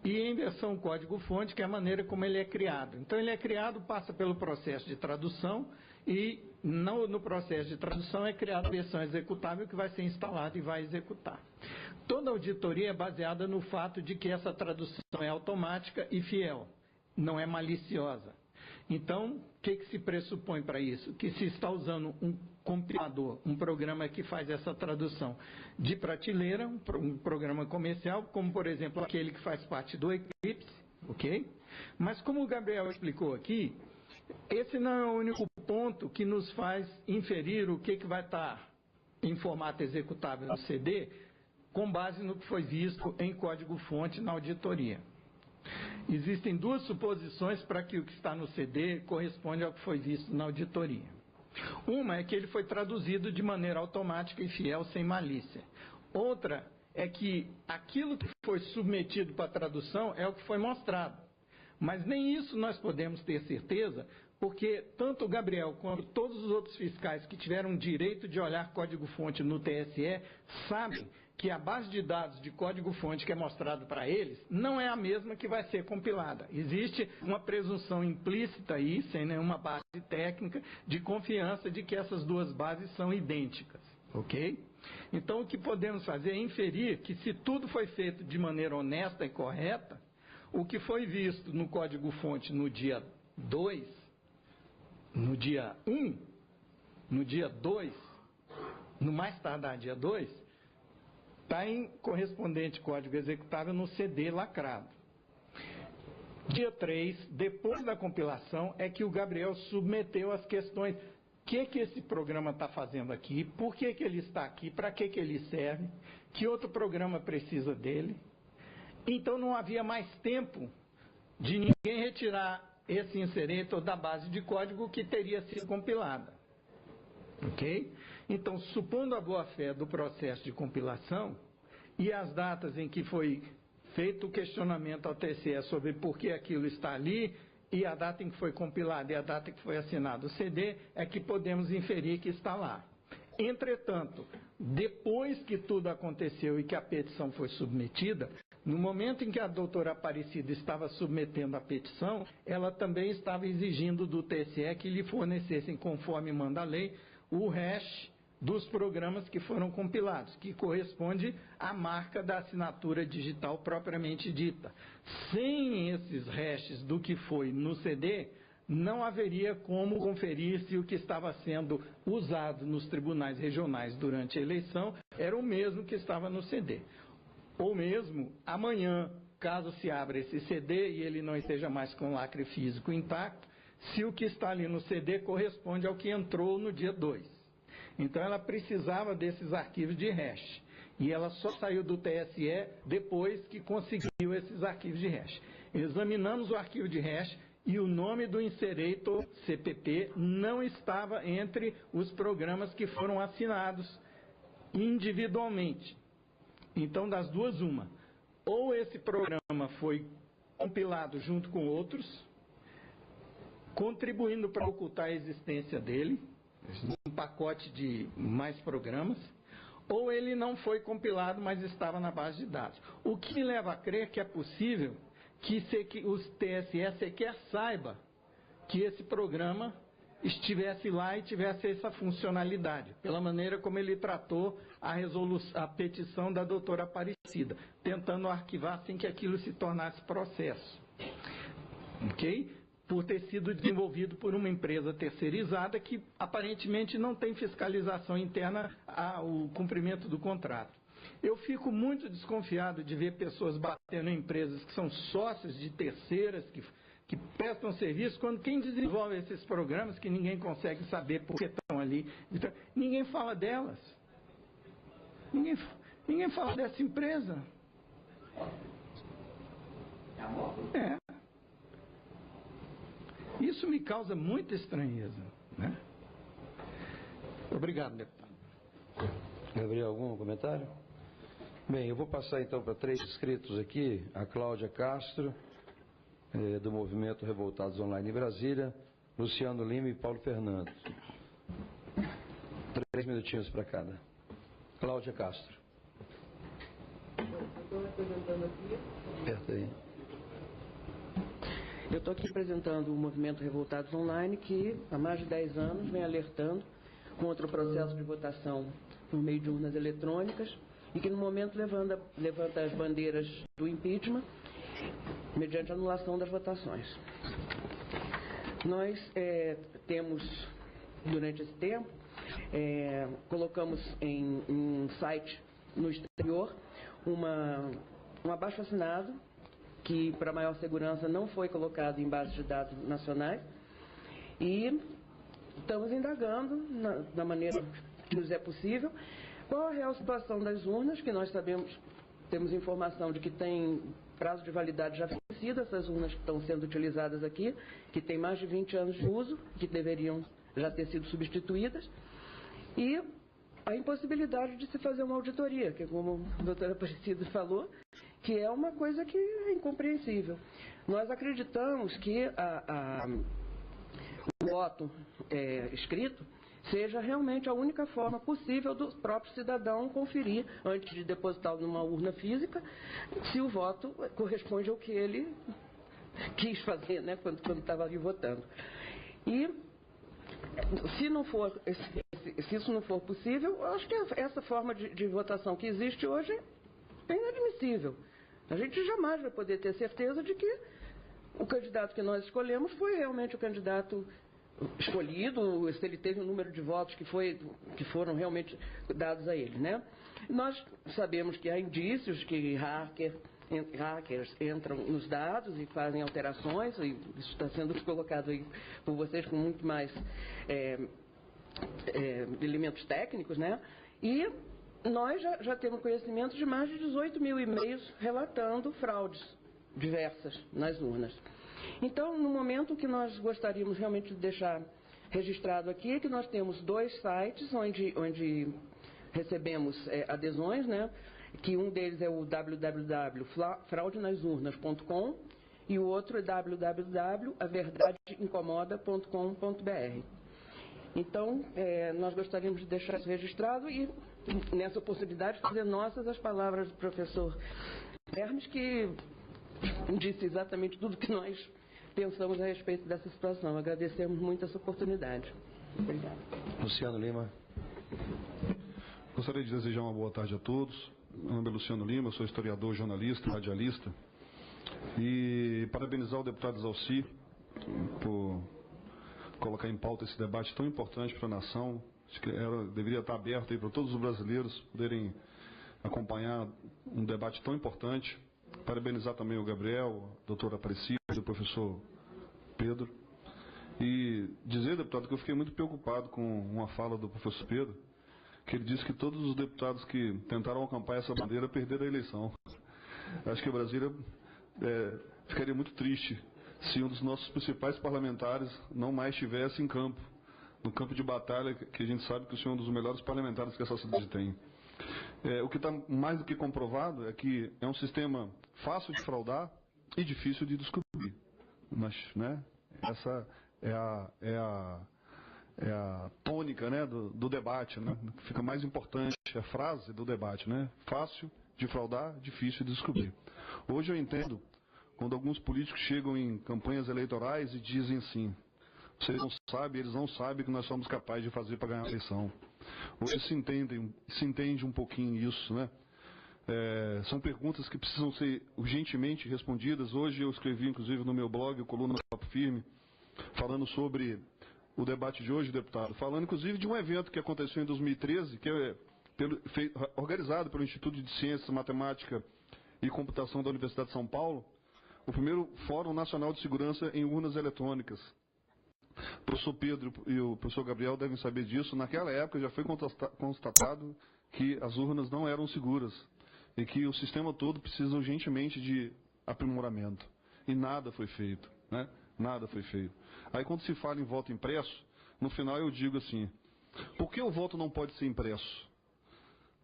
e em versão código-fonte, que é a maneira como ele é criado. Então, ele é criado, passa pelo processo de tradução, e no processo de tradução é criada a versão executável que vai ser instalada e vai executar. Toda auditoria é baseada no fato de que essa tradução é automática e fiel, não é maliciosa. Então, o que se pressupõe para isso? Que se está usando um compilador, um programa que faz essa tradução de prateleira, um programa comercial, como, por exemplo, aquele que faz parte do Eclipse, ok? Mas, como o Gabriel explicou aqui, esse não é o único ponto que nos faz inferir o que vai estar em formato executável no CD, com base no que foi visto em código-fonte na auditoria. Existem duas suposições para que o que está no CD corresponde ao que foi visto na auditoria. Uma é que ele foi traduzido de maneira automática e fiel, sem malícia. Outra é que aquilo que foi submetido para tradução é o que foi mostrado. Mas nem isso nós podemos ter certeza, porque tanto o Gabriel quanto todos os outros fiscais que tiveram direito de olhar código-fonte no TSE sabem que a base de dados de código-fonte que é mostrado para eles não é a mesma que vai ser compilada. Existe uma presunção implícita aí, sem nenhuma base técnica, de confiança de que essas duas bases são idênticas. ok? Então, o que podemos fazer é inferir que, se tudo foi feito de maneira honesta e correta, o que foi visto no código-fonte no dia 2, no dia 1, no dia 2, no mais tardar dia 2, está em correspondente código executável no CD lacrado. Dia 3, depois da compilação, é que o Gabriel submeteu as questões. O que esse programa está fazendo aqui? Por que ele está aqui? Para que ele serve? Que outro programa precisa dele? Então não havia mais tempo de ninguém retirar esse inserator da base de código que teria sido compilada. Ok? Então, supondo a boa-fé do processo de compilação e as datas em que foi feito o questionamento ao TCE sobre por que aquilo está ali, e a data em que foi compilado e a data em que foi assinado o CD, é que podemos inferir que está lá. Entretanto, depois que tudo aconteceu e que a petição foi submetida, no momento em que a doutora Aparecida estava submetendo a petição, ela também estava exigindo do TCE que lhe fornecessem, conforme manda a lei, o hash dos programas que foram compilados, que corresponde à marca da assinatura digital propriamente dita. Sem esses hashes do que foi no CD, não haveria como conferir se o que estava sendo usado nos tribunais regionais durante a eleição era o mesmo que estava no CD. Ou mesmo, amanhã, caso se abra esse CD e ele não esteja mais com lacre físico intacto, se o que está ali no CD corresponde ao que entrou no dia 2. Então ela precisava desses arquivos de hash. E ela só saiu do TSE depois que conseguiu esses arquivos de hash. Examinamos o arquivo de hash e o nome do inserator CPP não estava entre os programas que foram assinados individualmente. Então, das duas, uma. Ou esse programa foi compilado junto com outros, contribuindo para ocultar a existência dele, um pacote de mais programas, ou ele não foi compilado, mas estava na base de dados. O que me leva a crer que é possível que os TSE sequer saiba que esse programa estivesse lá e tivesse essa funcionalidade, pela maneira como ele tratou a petição da doutora Aparecida, tentando arquivar sem que aquilo se tornasse processo. Ok? Por ter sido desenvolvido por uma empresa terceirizada que aparentemente não tem fiscalização interna ao cumprimento do contrato. Eu fico muito desconfiado de ver pessoas batendo em empresas que são sócios de terceiras, que prestam serviço, quando quem desenvolve esses programas, que ninguém consegue saber por que estão ali, então, ninguém fala delas. Ninguém fala dessa empresa. É. Isso me causa muita estranheza, né? Obrigado, deputado. Gabriel, algum comentário? Bem, eu vou passar então para 3 inscritos aqui, a Cláudia Castro, do Movimento Revoltados Online em Brasília, Luciano Lima e Paulo Fernando. 3 minutinhos para cada. Cláudia Castro. Estou representando aqui. Aperta aí. Eu estou aqui representando o Movimento Revoltados Online, que há mais de 10 anos vem alertando contra o processo de votação por meio de urnas eletrônicas e que no momento levanta as bandeiras do impeachment mediante a anulação das votações. Nós temos, durante esse tempo, colocamos em um site no exterior um abaixo-assinado que, para maior segurança, não foi colocado em bases de dados nacionais, e estamos indagando, da maneira que nos é possível, qual a real situação das urnas, que nós sabemos, temos informação de que tem prazo de validade já vencido, essas urnas que estão sendo utilizadas aqui, que tem mais de 20 anos de uso, que deveriam já ter sido substituídas, e a impossibilidade de se fazer uma auditoria, que, como a doutora Aparecida falou, que é uma coisa que é incompreensível. Nós acreditamos que o voto escrito seja realmente a única forma possível do próprio cidadão conferir, antes de depositar numa urna física, se o voto corresponde ao que ele quis fazer, né, quando estava ali votando. E se não for esse se isso não for possível, eu acho que essa forma de votação que existe hoje é inadmissível. A gente jamais vai poder ter certeza de que o candidato que nós escolhemos foi realmente o candidato escolhido, se ele teve o número de votos que foram realmente dados a ele, né? Nós sabemos que há indícios que hackers entram nos dados e fazem alterações, e isso está sendo colocado aí por vocês com muito mais elementos técnicos, né? E nós já temos conhecimento de mais de 18 mil e-mails relatando fraudes diversas nas urnas. Então, no momento que nós gostaríamos realmente de deixar registrado aqui, é que nós temos 2 sites onde recebemos adesões, né? Que um deles é o www.fraudenasurnas.com e o outro é www.averdadeincomoda.com.br. Então, nós gostaríamos de deixar isso registrado e, nessa oportunidade, fazer nossas as palavras do professor Hermes, que disse exatamente tudo que nós pensamos a respeito dessa situação. Agradecemos muito essa oportunidade. Obrigado. Luciano Lima. Gostaria de desejar uma boa tarde a todos. Meu nome é Luciano Lima, sou historiador, jornalista, radialista. E parabenizar o deputado Exalci por colocar em pauta esse debate tão importante para a nação. Acho que deveria estar aberto aí para todos os brasileiros poderem acompanhar um debate tão importante. Parabenizar também o Gabriel, a doutora Aparecida, o professor Pedro. E dizer, deputado, que eu fiquei muito preocupado com uma fala do professor Pedro, que ele disse que todos os deputados que tentaram acampar essa bandeira perderam a eleição. Acho que a Brasília ficaria muito triste se um dos nossos principais parlamentares não mais estivesse em campo, no campo de batalha, que a gente sabe que o senhor é um dos melhores parlamentares que essa cidade tem. O que está mais do que comprovado é que é um sistema fácil de fraudar e difícil de descobrir. Mas, né, essa é a tônica, né, do debate, né? Fica mais importante a frase do debate, né? Fácil de fraudar, difícil de descobrir. Hoje eu entendo quando alguns políticos chegam em campanhas eleitorais e dizem assim: vocês não sabem, eles não sabem o que nós somos capazes de fazer para ganhar a eleição. Hoje se entende um pouquinho isso, né? São perguntas que precisam ser urgentemente respondidas. Hoje eu escrevi, inclusive, no meu blog, o Coluna Papo Firme, falando sobre o debate de hoje, deputado, falando inclusive de um evento que aconteceu em 2013, que é organizado pelo Instituto de Ciências, Matemática e Computação da Universidade de São Paulo, o primeiro Fórum Nacional de Segurança em Urnas Eletrônicas. O professor Pedro e o professor Gabriel devem saber disso. Naquela época já foi constatado que as urnas não eram seguras e que o sistema todo precisa urgentemente de aprimoramento. E nada foi feito, né? Nada foi feito. Aí quando se fala em voto impresso, no final eu digo assim: por que o voto não pode ser impresso?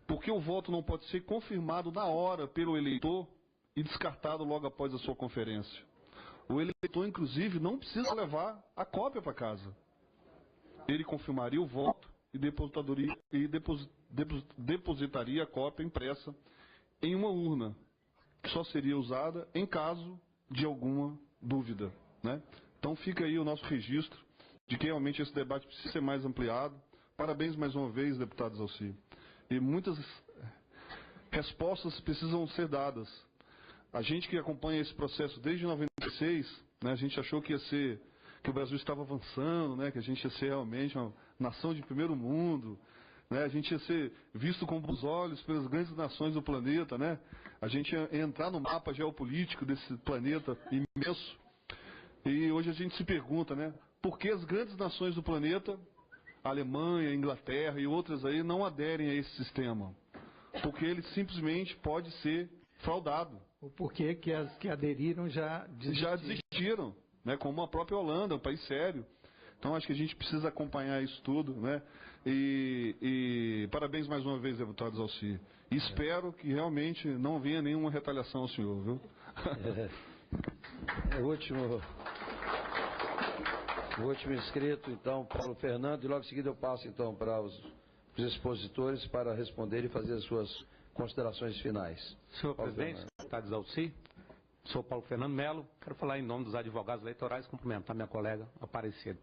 Por que o voto não pode ser confirmado na hora pelo eleitor e descartado logo após a sua conferência? O eleitor, inclusive, não precisa levar a cópia para casa. Ele confirmaria o voto e depositaria a cópia impressa em uma urna, que só seria usada em caso de alguma dúvida, né? Então fica aí o nosso registro de que realmente esse debate precisa ser mais ampliado. Parabéns mais uma vez, deputado Exalci. E muitas respostas precisam ser dadas. A gente que acompanha esse processo desde 96, né, a gente achou que o Brasil estava avançando, né, que a gente ia ser realmente uma nação de primeiro mundo, né, a gente ia ser visto com bons olhos pelas grandes nações do planeta, né, a gente ia entrar no mapa geopolítico desse planeta imenso. E hoje a gente se pergunta, né, por que as grandes nações do planeta, Alemanha, Inglaterra e outras aí, não aderem a esse sistema? Porque ele simplesmente pode ser fraudado. O porquê que as que aderiram já desistiram, né? Como a própria Holanda, um país sério. Então acho que a gente precisa acompanhar isso tudo, né? E parabéns mais uma vez, deputado Exalci. Espero que realmente não venha nenhuma retaliação ao senhor, viu? O último inscrito, então, Paulo Fernando, e logo em seguida eu passo, então, para os expositores para responder e fazer as suas considerações finais. Senhor presidente, deputado Exalci, sou Paulo Fernando Melo, quero falar em nome dos advogados eleitorais, cumprimentar minha colega Aparecida.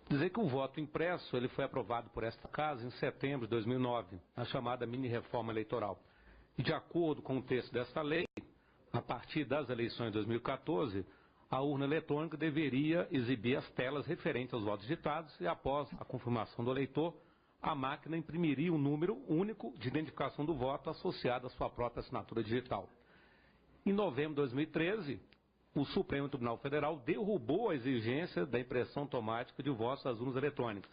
Dizer que o voto impresso ele foi aprovado por esta Casa em setembro de 2009, a chamada mini-reforma eleitoral. E de acordo com o texto desta lei, a partir das eleições de 2014, a urna eletrônica deveria exibir as telas referentes aos votos digitados e após a confirmação do eleitor, a máquina imprimiria um número único de identificação do voto associado à sua própria assinatura digital. Em novembro de 2013, o Supremo Tribunal Federal derrubou a exigência da impressão automática de votos das urnas eletrônicas.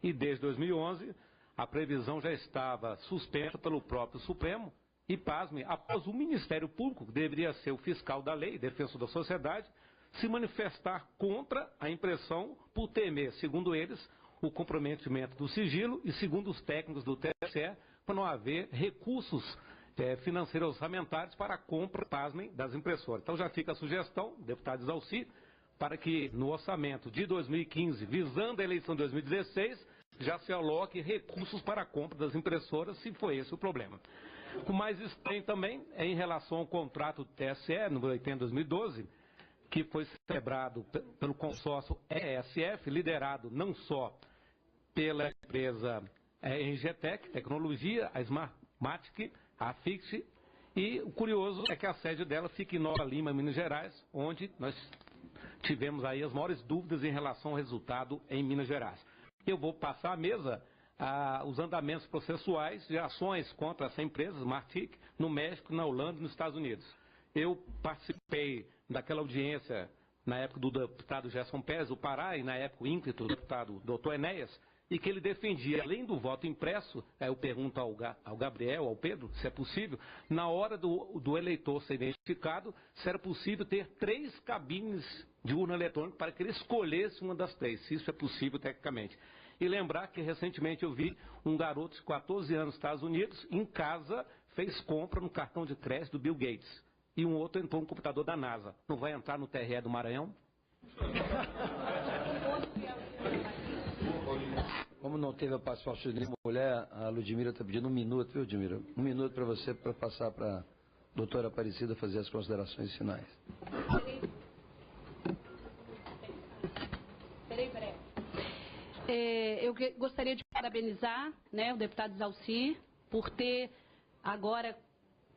E desde 2011, a previsão já estava suspensa pelo próprio Supremo e, pasme, após o Ministério Público, que deveria ser o fiscal da lei, defensor da sociedade, se manifestar contra a impressão por temer, segundo eles, o comprometimento do sigilo e, segundo os técnicos do TSE, para não haver recursos financeiros orçamentários para a compra, pasmem, das impressoras. Então já fica a sugestão, deputado Exalci, para que no orçamento de 2015, visando a eleição de 2016, já se aloque recursos para a compra das impressoras, se for esse o problema. O mais estranho também é em relação ao contrato do TSE, número 80/2012, que foi celebrado pelo consórcio ESF, liderado não só pela empresa Engetec Tecnologia, a Smartmatic, a Fix, e o curioso é que a sede dela fica em Nova Lima, Minas Gerais, onde nós tivemos aí as maiores dúvidas em relação ao resultado em Minas Gerais. Eu vou passar à mesa os andamentos processuais de ações contra essa empresa, Smartmatic, no México, na Holanda e nos Estados Unidos. Eu participei daquela audiência na época do deputado Gerson Pérez, do Pará, e na época o ínclito do deputado Dr. Enéas, e que ele defendia, além do voto impresso, eu pergunto ao Gabriel, ao Pedro, se é possível, na hora do eleitor ser identificado, se era possível ter 3 cabines de urna eletrônica para que ele escolhesse uma das 3, se isso é possível tecnicamente. E lembrar que recentemente eu vi um garoto de 14 anos nos Estados Unidos, em casa, fez compra no cartão de crédito do Bill Gates. E um outro entrou no computador da NASA. Não vai entrar no TRE do Maranhão? Como não teve a participação de nenhuma mulher, a Ludmila está pedindo 1 minuto, viu, Ludmila? 1 minuto para você, para passar para a doutora Aparecida fazer as considerações finais. Eu gostaria de parabenizar, né, o deputado Exalci por ter agora,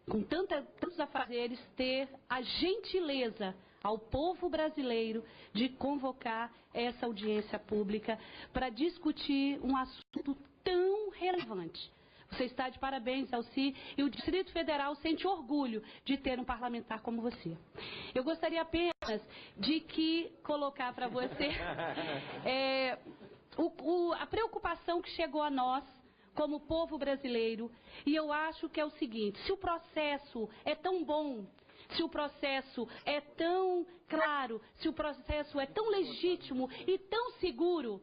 com tantos afazeres, ter a gentileza ao povo brasileiro de convocar essa audiência pública para discutir um assunto tão relevante. Você está de parabéns, Exalci, e o Distrito Federal sente orgulho de ter um parlamentar como você. Eu gostaria apenas de colocar para você a preocupação que chegou a nós, como povo brasileiro, e eu acho que é o seguinte: se o processo é tão bom, se o processo é tão claro, se o processo é tão legítimo e tão seguro,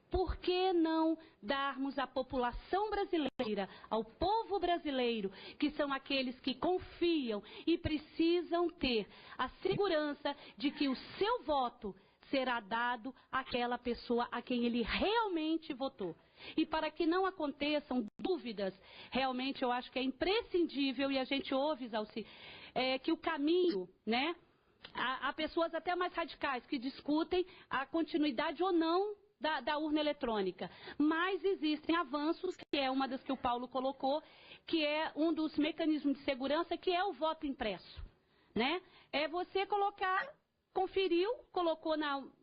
por que não darmos à população brasileira, ao povo brasileiro, que são aqueles que confiam e precisam ter a segurança de que o seu voto será dado àquela pessoa a quem ele realmente votou? E para que não aconteçam dúvidas, realmente eu acho que é imprescindível, e a gente ouve, Exalci, que o caminho, né, há pessoas até mais radicais que discutem a continuidade ou não da urna eletrônica, mas existem avanços, que é uma das que o Paulo colocou, que é um dos mecanismos de segurança, que é o voto impresso, né? É você colocar, conferiu, colocou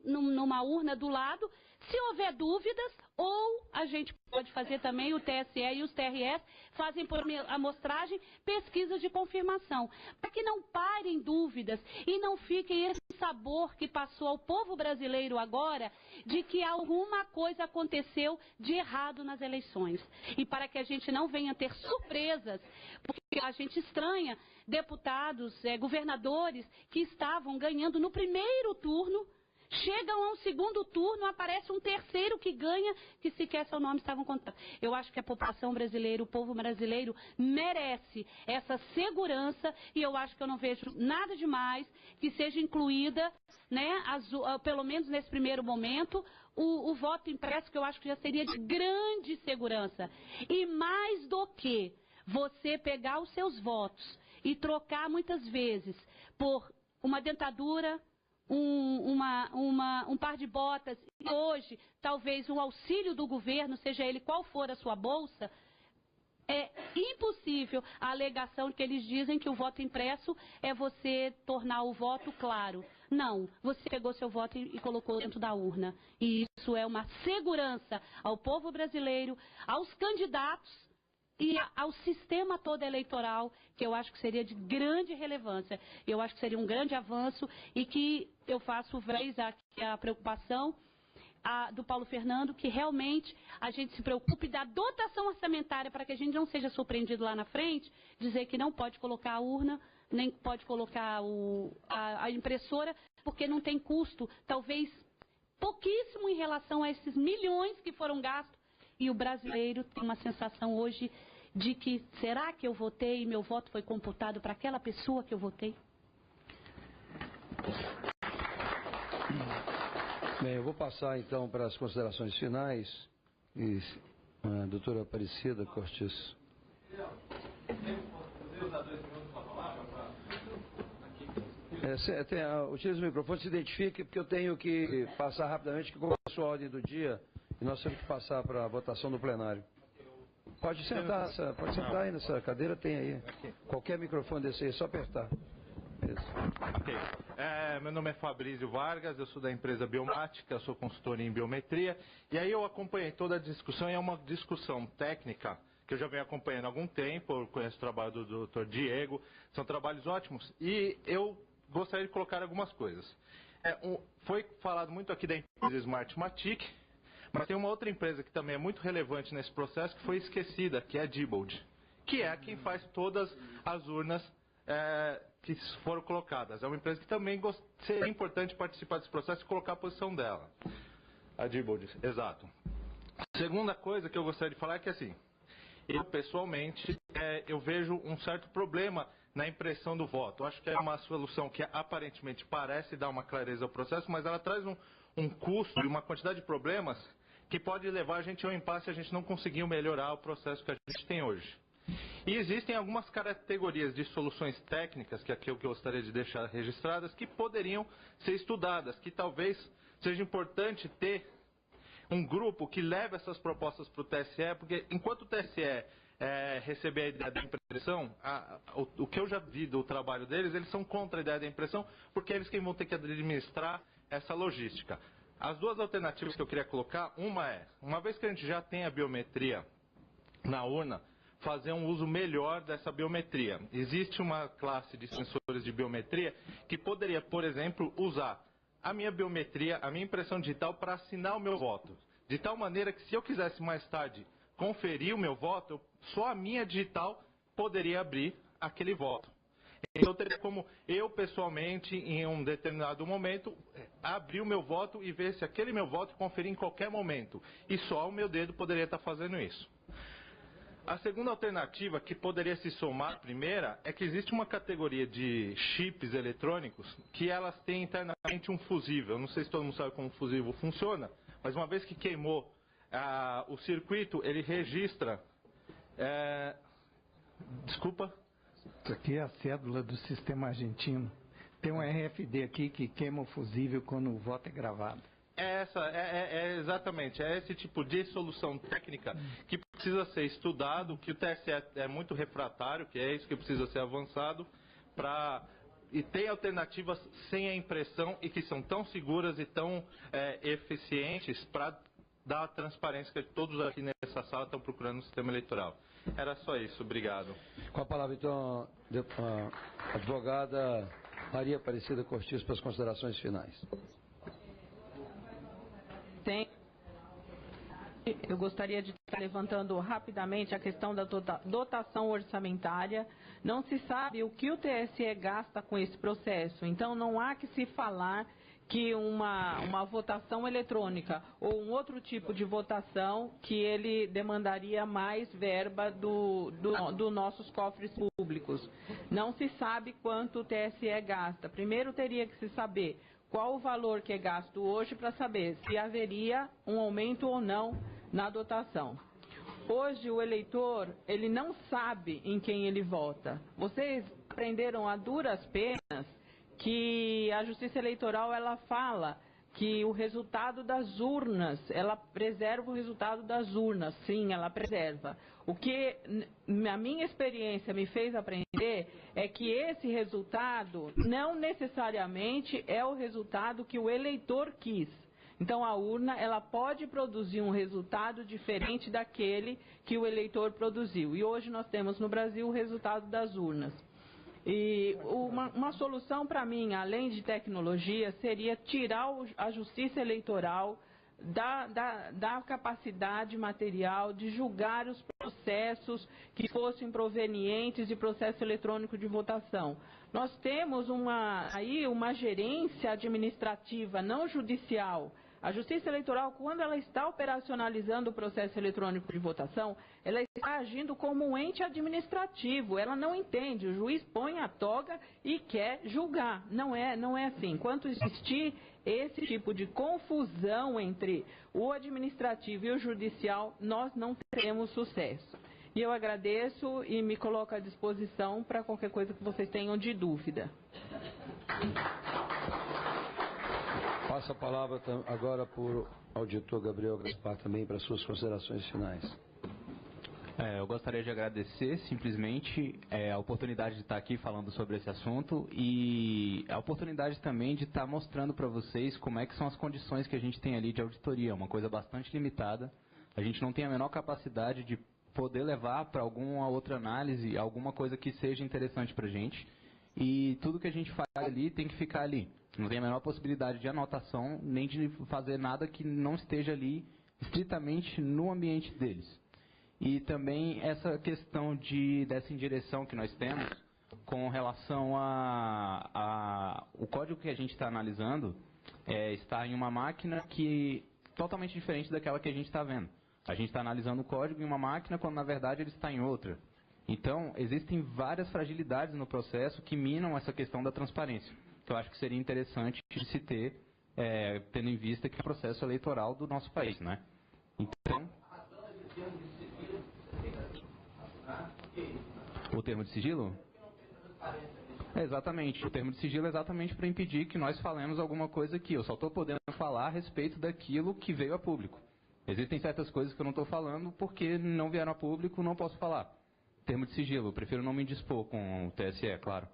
numa urna do lado. Se houver dúvidas, ou a gente pode fazer também, o TSE e os TRS fazem por amostragem pesquisas de confirmação, para que não parem dúvidas e não fiquem esse sabor que passou ao povo brasileiro agora de que alguma coisa aconteceu de errado nas eleições. E para que a gente não venha ter surpresas, porque a gente estranha deputados, governadores que estavam ganhando no primeiro turno, chegam a um segundo turno, aparece um terceiro que ganha, que sequer seu nome estava contado. Eu acho que a população brasileira, o povo brasileiro, merece essa segurança, e eu acho que eu não vejo nada demais que seja incluída, né, pelo menos nesse primeiro momento, o voto impresso, que eu acho que já seria de grande segurança. E mais do que você pegar os seus votos e trocar muitas vezes por uma dentadura, um par de botas, e hoje talvez o auxílio do governo, seja ele qual for a sua bolsa, é impossível a alegação que eles dizem que o voto impresso é você tornar o voto claro. Não, você pegou seu voto e colocou dentro da urna. E isso é uma segurança ao povo brasileiro, aos candidatos e ao sistema todo eleitoral, que eu acho que seria de grande relevância. Eu acho que seria um grande avanço e que eu faço vez aqui a preocupação do Paulo Fernando, que realmente a gente se preocupe da dotação orçamentária para que a gente não seja surpreendido lá na frente, dizer que não pode colocar a urna, nem pode colocar a impressora, porque não tem custo, talvez pouquíssimo em relação a esses milhões que foram gastos, e o brasileiro tem uma sensação hoje de que, será que eu votei e meu voto foi computado para aquela pessoa que eu votei? Bem, eu vou passar então para as considerações finais. E a doutora Aparecida Cortiço. Utilize o microfone, se identifique, porque eu tenho que passar rapidamente, que começou a ordem do dia, e nós temos que passar para a votação do plenário. Pode sentar aí nessa cadeira, tem aí. Qualquer microfone desse aí, é só apertar. Ok. Meu nome é Fabrício Vargas, eu sou da empresa Biomática, eu sou consultor em biometria, e aí eu acompanhei toda a discussão, e é uma discussão técnica que eu já venho acompanhando há algum tempo, eu conheço o trabalho do Dr. Diego, são trabalhos ótimos, e eu gostaria de colocar algumas coisas. Foi falado muito aqui da empresa Smartmatic, mas tem uma outra empresa que também é muito relevante nesse processo, que foi esquecida, que é a Diebold, que é quem faz todas as urnas que foram colocadas. É uma empresa que também seria importante participar desse processo e colocar a posição dela. A Diebold, exato. Segunda coisa que eu gostaria de falar é que, assim, eu pessoalmente, eu vejo um certo problema na impressão do voto. Eu acho que é uma solução que aparentemente parece dar uma clareza ao processo, mas ela traz um custo e uma quantidade de problemas que pode levar a gente ao impasse se a gente não conseguir melhorar o processo que a gente tem hoje. E existem algumas categorias de soluções técnicas, que aqui eu gostaria de deixar registradas, que poderiam ser estudadas, que talvez seja importante ter um grupo que leve essas propostas para o TSE, porque enquanto o TSE receber a ideia da impressão, o que eu já vi do trabalho deles, eles são contra a ideia da impressão, porque eles quem vão ter que administrar essa logística. As duas alternativas que eu queria colocar, uma vez que a gente já tem a biometria na urna, fazer um uso melhor dessa biometria. Existe uma classe de sensores de biometria que poderia, por exemplo, usar a minha biometria, a minha impressão digital para assinar o meu voto. De tal maneira que se eu quisesse mais tarde conferir o meu voto, só a minha digital poderia abrir aquele voto. Então teria como eu pessoalmente, em um determinado momento, abrir o meu voto e ver se aquele meu voto conferir em qualquer momento. E só o meu dedo poderia estar fazendo isso. A segunda alternativa, que poderia se somar à primeira, é que existe uma categoria de chips eletrônicos que elas têm internamente um fusível. Não sei se todo mundo sabe como um fusível funciona, mas uma vez que queimou o circuito, ele registra... Desculpa? Isso aqui é a cédula do sistema argentino. Tem um RFD aqui que queima o fusível quando o voto é gravado. Exatamente, é esse tipo de solução técnica que precisa ser estudado, que o TSE é muito refratário, que é isso que precisa ser avançado, e tem alternativas sem a impressão e que são tão seguras e tão eficientes para dar a transparência que todos aqui nessa sala estão procurando no sistema eleitoral. Era só isso, obrigado. Com a palavra, então, a advogada Maria Aparecida Cortiço para as considerações finais. Eu gostaria de estar levantando rapidamente a questão da dotação orçamentária. Não se sabe o que o TSE gasta com esse processo, então não há que se falar que uma votação eletrônica ou um outro tipo de votação que ele demandaria mais verba dos nossos cofres públicos. Não se sabe quanto o TSE gasta. Primeiro teria que se saber qual o valor que é gasto hoje para saber se haveria um aumento ou não na dotação. Hoje o eleitor, ele não sabe em quem ele vota. Vocês aprenderam a duras penas que a Justiça Eleitoral ela fala que o resultado das urnas, ela preserva o resultado das urnas, sim, ela preserva. O que a minha experiência me fez aprender é que esse resultado não necessariamente é o resultado que o eleitor quis. Então, a urna ela pode produzir um resultado diferente daquele que o eleitor produziu. E hoje nós temos no Brasil o resultado das urnas. E uma solução para mim, além de tecnologia, seria tirar a justiça eleitoral da capacidade material de julgar os processos que fossem provenientes de processo eletrônico de votação. Nós temos uma gerência administrativa, não judicial. A Justiça Eleitoral, quando ela está operacionalizando o processo eletrônico de votação, ela está agindo como um ente administrativo. Ela não entende. O juiz põe a toga e quer julgar. Não é assim. Enquanto existir esse tipo de confusão entre o administrativo e o judicial, nós não teremos sucesso. E eu agradeço e me coloco à disposição para qualquer coisa que vocês tenham de dúvida. Passo a palavra agora para o auditor Gabriel Gaspar também para suas considerações finais. Eu gostaria de agradecer simplesmente a oportunidade de estar aqui falando sobre esse assunto e a oportunidade também de estar mostrando para vocês como é que são as condições que a gente tem ali de auditoria, uma coisa bastante limitada. A gente não tem a menor capacidade de poder levar para alguma outra análise, alguma coisa que seja interessante para a gente. E tudo que a gente faz ali tem que ficar ali. Não tem a menor possibilidade de anotação, nem de fazer nada que não esteja ali estritamente no ambiente deles. E também essa questão dessa indireção que nós temos com relação o código que a gente está analisando está em uma máquina que totalmente diferente daquela que a gente está vendo. A gente está analisando o código em uma máquina quando na verdade ele está em outra. Então, existem várias fragilidades no processo que minam essa questão da transparência. Que eu acho que seria interessante de se ter, tendo em vista que é o processo eleitoral do nosso país, né? Então, o termo de sigilo? Exatamente. O termo de sigilo é exatamente para impedir que nós falemos alguma coisa aqui. Eu só estou podendo falar a respeito daquilo que veio a público. Existem certas coisas que eu não estou falando porque não vieram a público, não posso falar. Termo de sigilo, eu prefiro não me indispor com o TSE, claro.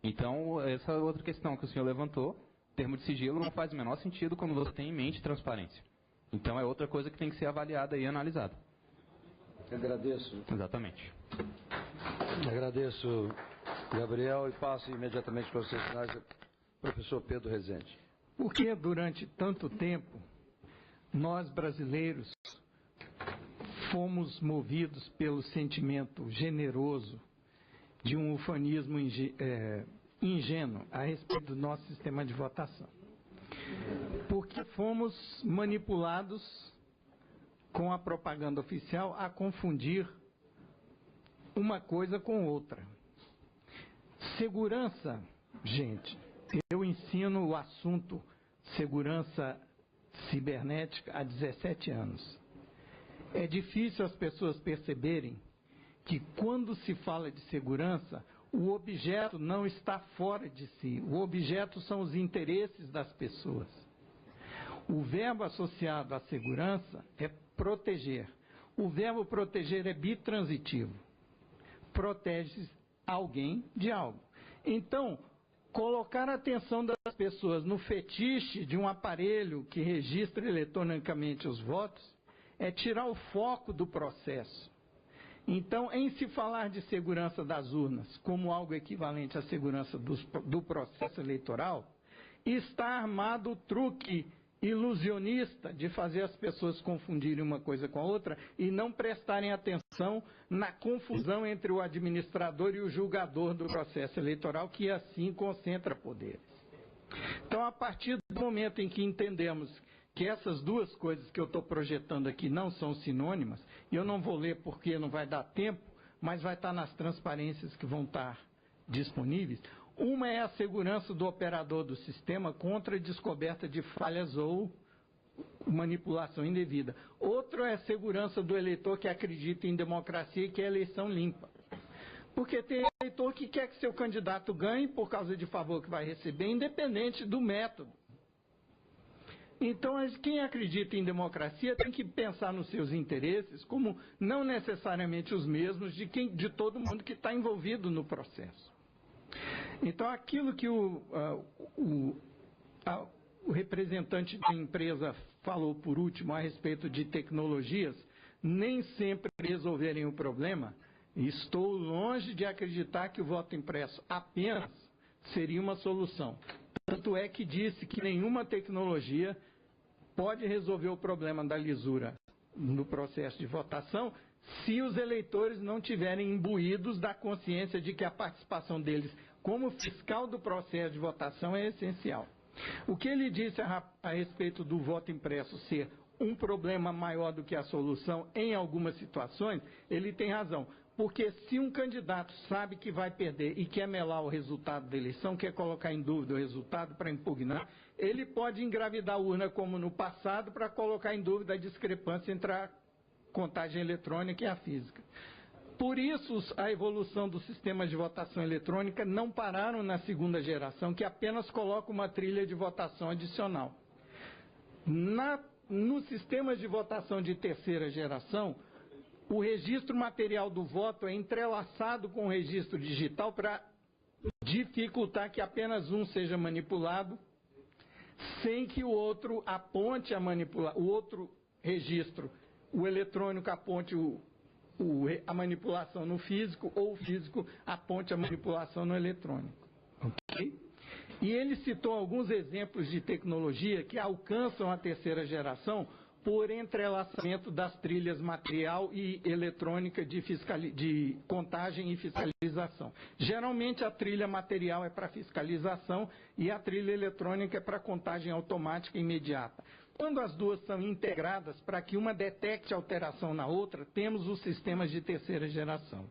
Então, essa é outra questão que o senhor levantou. Termo de sigilo não faz o menor sentido quando você tem em mente transparência. Então, é outra coisa que tem que ser avaliada e analisada. Agradeço. Exatamente. Agradeço, Gabriel, e passo imediatamente para vocês finais, professor Pedro Rezende. Por que durante tanto tempo nós brasileiros fomos movidos pelo sentimento generoso de um ufanismo ingênuo a respeito do nosso sistema de votação? Porque fomos manipulados com a propaganda oficial a confundir uma coisa com outra. Segurança, gente, eu ensino o assunto segurança cibernética há 17 anos. É difícil as pessoas perceberem que quando se fala de segurança, o objeto não está fora de si. O objeto são os interesses das pessoas. O verbo associado à segurança é proteger. O verbo proteger é bitransitivo. Protege alguém de algo. Então, colocar a atenção das pessoas no fetiche de um aparelho que registra eletronicamente os votos é tirar o foco do processo. Então, em se falar de segurança das urnas como algo equivalente à segurança do processo eleitoral, está armado o truque ilusionista de fazer as pessoas confundirem uma coisa com a outra e não prestarem atenção na confusão entre o administrador e o julgador do processo eleitoral, que assim concentra poderes. Então, a partir do momento em que entendemos que essas duas coisas que eu estou projetando aqui não são sinônimas, e eu não vou ler porque não vai dar tempo, mas vai estar nas transparências que vão estar disponíveis. Uma é a segurança do operador do sistema contra a descoberta de falhas ou manipulação indevida. Outro é a segurança do eleitor que acredita em democracia e que é eleição limpa. Porque tem eleitor que quer que seu candidato ganhe por causa de favor que vai receber, independente do método. Então, quem acredita em democracia tem que pensar nos seus interesses como não necessariamente os mesmos de todo mundo que está envolvido no processo. Então, aquilo que o representante da empresa falou por último a respeito de tecnologias, nem sempre resolverem o problema. Estou longe de acreditar que o voto impresso apenas seria uma solução. Tanto é que disse que nenhuma tecnologia pode resolver o problema da lisura no processo de votação se os eleitores não tiverem imbuídos da consciência de que a participação deles como fiscal do processo de votação é essencial. O que ele disse a respeito do voto impresso ser um problema maior do que a solução em algumas situações, ele tem razão. Porque se um candidato sabe que vai perder e quer melar o resultado da eleição, quer colocar em dúvida o resultado para impugnar, ele pode engravidar a urna como no passado para colocar em dúvida a discrepância entre a contagem eletrônica e a física. Por isso, a evolução dos sistemas de votação eletrônica não pararam na segunda geração, que apenas coloca uma trilha de votação adicional. Nos sistemas de votação de terceira geração, o registro material do voto é entrelaçado com o registro digital para dificultar que apenas um seja manipulado, sem que o outro aponte a manipular, o outro registro, o eletrônico aponte a manipulação no físico, ou o físico aponte a manipulação no eletrônico. Okay? E ele citou alguns exemplos de tecnologia que alcançam a terceira geração por entrelaçamento das trilhas material e eletrônica de contagem e fiscalização. Geralmente a trilha material é para fiscalização e a trilha eletrônica é para contagem automática imediata. Quando as duas são integradas para que uma detecte alteração na outra, temos os sistemas de terceira geração.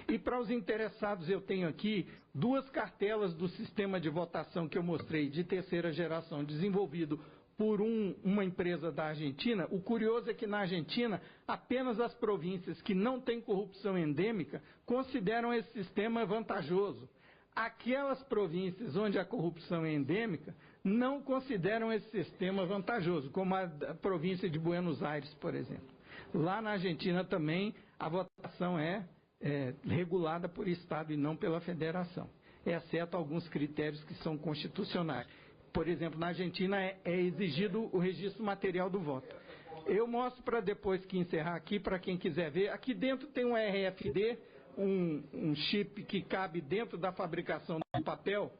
E para os interessados, eu tenho aqui duas cartelas do sistema de votação que eu mostrei de terceira geração, desenvolvido por uma empresa da Argentina. O curioso é que na Argentina, apenas as províncias que não têm corrupção endêmica consideram esse sistema vantajoso. Aquelas províncias onde a corrupção é endêmica não consideram esse sistema vantajoso, como a província de Buenos Aires, por exemplo. Lá na Argentina também a votação é regulada por Estado e não pela federação, exceto alguns critérios que são constitucionais. Por exemplo, na Argentina é exigido o registro material do voto. Eu mostro para depois que encerrar aqui, para quem quiser ver. Aqui dentro tem um RFD, um chip que cabe dentro da fabricação do papel,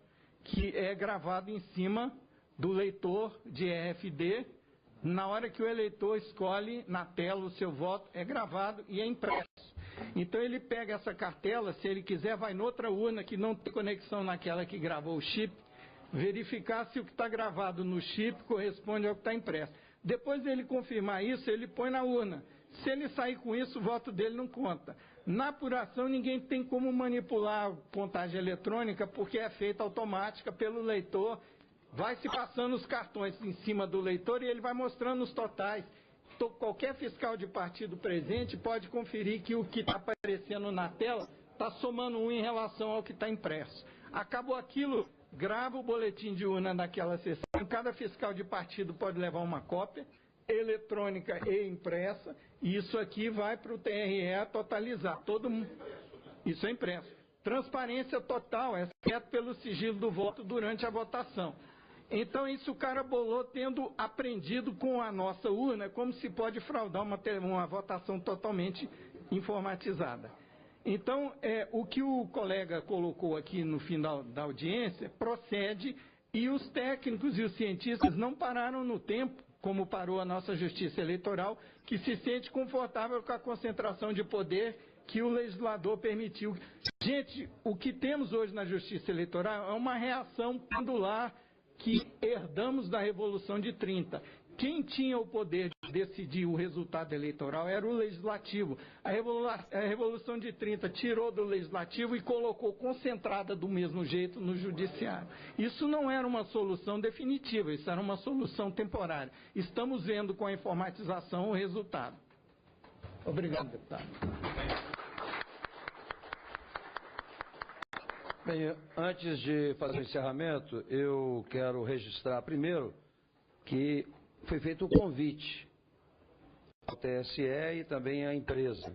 que é gravado em cima do leitor de RFD. Na hora que o eleitor escolhe na tela o seu voto, é gravado e é impresso. Então ele pega essa cartela, se ele quiser, vai noutra urna que não tem conexão naquela que gravou o chip, verificar se o que está gravado no chip corresponde ao que está impresso. Depois dele confirmar isso, ele põe na urna. Se ele sair com isso, o voto dele não conta. Na apuração, ninguém tem como manipular a contagem eletrônica, porque é feita automática pelo leitor. Vai se passando os cartões em cima do leitor e ele vai mostrando os totais. Então, qualquer fiscal de partido presente pode conferir que o que está aparecendo na tela está somando 1 em relação ao que está impresso. Acabou aquilo, grava o boletim de urna naquela sessão. Cada fiscal de partido pode levar uma cópia eletrônica e impressa, e isso aqui vai para o TRE totalizar. Todo mundo. Isso é impresso. Transparência total, exceto pelo sigilo do voto durante a votação. Então, isso o cara bolou tendo aprendido com a nossa urna como se pode fraudar uma votação totalmente informatizada. Então, o que o colega colocou aqui no final da audiência procede, e os técnicos e os cientistas não pararam no tempo, como parou a nossa justiça eleitoral, que se sente confortável com a concentração de poder que o legislador permitiu. Gente, o que temos hoje na justiça eleitoral é uma reação pendular que herdamos da Revolução de 30. Quem tinha o poder de decidir o resultado eleitoral era o Legislativo. A Revolução de 30 tirou do Legislativo e colocou concentrada do mesmo jeito no Judiciário. Isso não era uma solução definitiva, isso era uma solução temporária. Estamos vendo com a informatização o resultado. Obrigado, deputado. Bem, antes de fazer o encerramento, eu quero registrar primeiro que foi feito um convite ao TSE e também à empresa.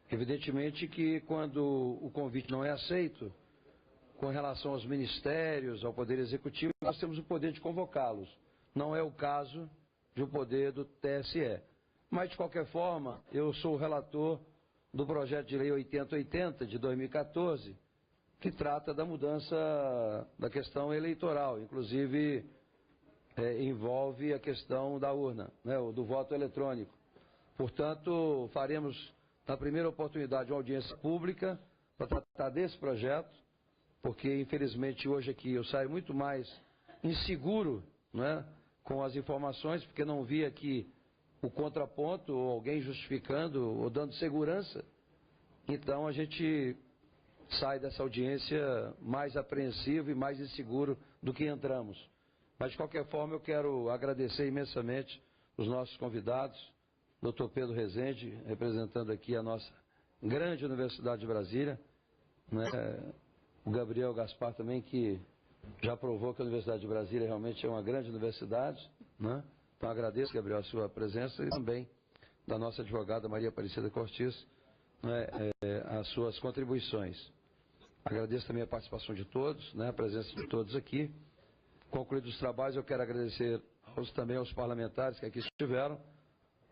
Evidentemente que quando o convite não é aceito, com relação aos ministérios, ao Poder Executivo, nós temos o poder de convocá-los. Não é o caso de um poder do TSE. Mas, de qualquer forma, eu sou o relator do projeto de lei 8080 de 2014, que trata da mudança da questão eleitoral, inclusive envolve a questão da urna, né, do voto eletrônico. Portanto, faremos, na primeira oportunidade, uma audiência pública para tratar desse projeto, porque, infelizmente, hoje aqui eu saio muito mais inseguro, né, com as informações, porque não vi aqui o contraponto, ou alguém justificando, ou dando segurança. Então, a gente sai dessa audiência mais apreensivo e mais inseguro do que entramos. Mas, de qualquer forma, eu quero agradecer imensamente os nossos convidados, Dr. Pedro Rezende, representando aqui a nossa grande Universidade de Brasília, né? O Gabriel Gaspar também, que já provou que a Universidade de Brasília realmente é uma grande universidade, né? Então, agradeço, Gabriel, a sua presença e também da nossa advogada Maria Aparecida Cortes, né, as suas contribuições. Agradeço também a participação de todos, né, a presença de todos aqui. Concluídos os trabalhos, eu quero agradecer também aos parlamentares que aqui estiveram,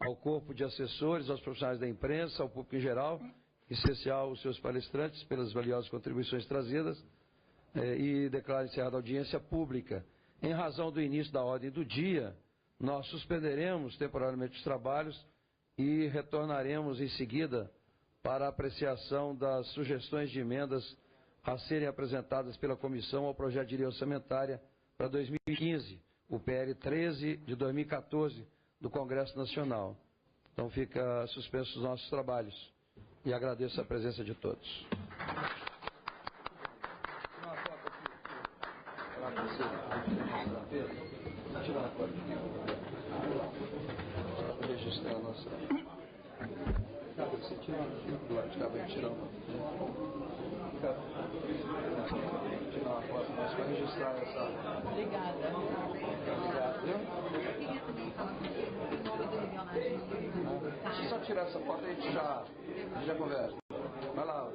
ao corpo de assessores, aos profissionais da imprensa, ao público em geral, em especial os seus palestrantes, pelas valiosas contribuições trazidas, e declaro encerrada a audiência pública. Em razão do início da ordem do dia, nós suspenderemos temporariamente os trabalhos e retornaremos em seguida para a apreciação das sugestões de emendas a serem apresentadas pela comissão ao projeto de lei orçamentária para 2015, o PL 13 de 2014 do Congresso Nacional. Então fica suspensos os nossos trabalhos e agradeço a presença de todos. Registrar a nossa... Você tira do lado de cá, vai tirar uma. Tirar uma foto, mas vai registrar essa. Obrigada. Obrigado, viu? Deixa eu só tirar essa foto e a gente já conversa. Vai lá.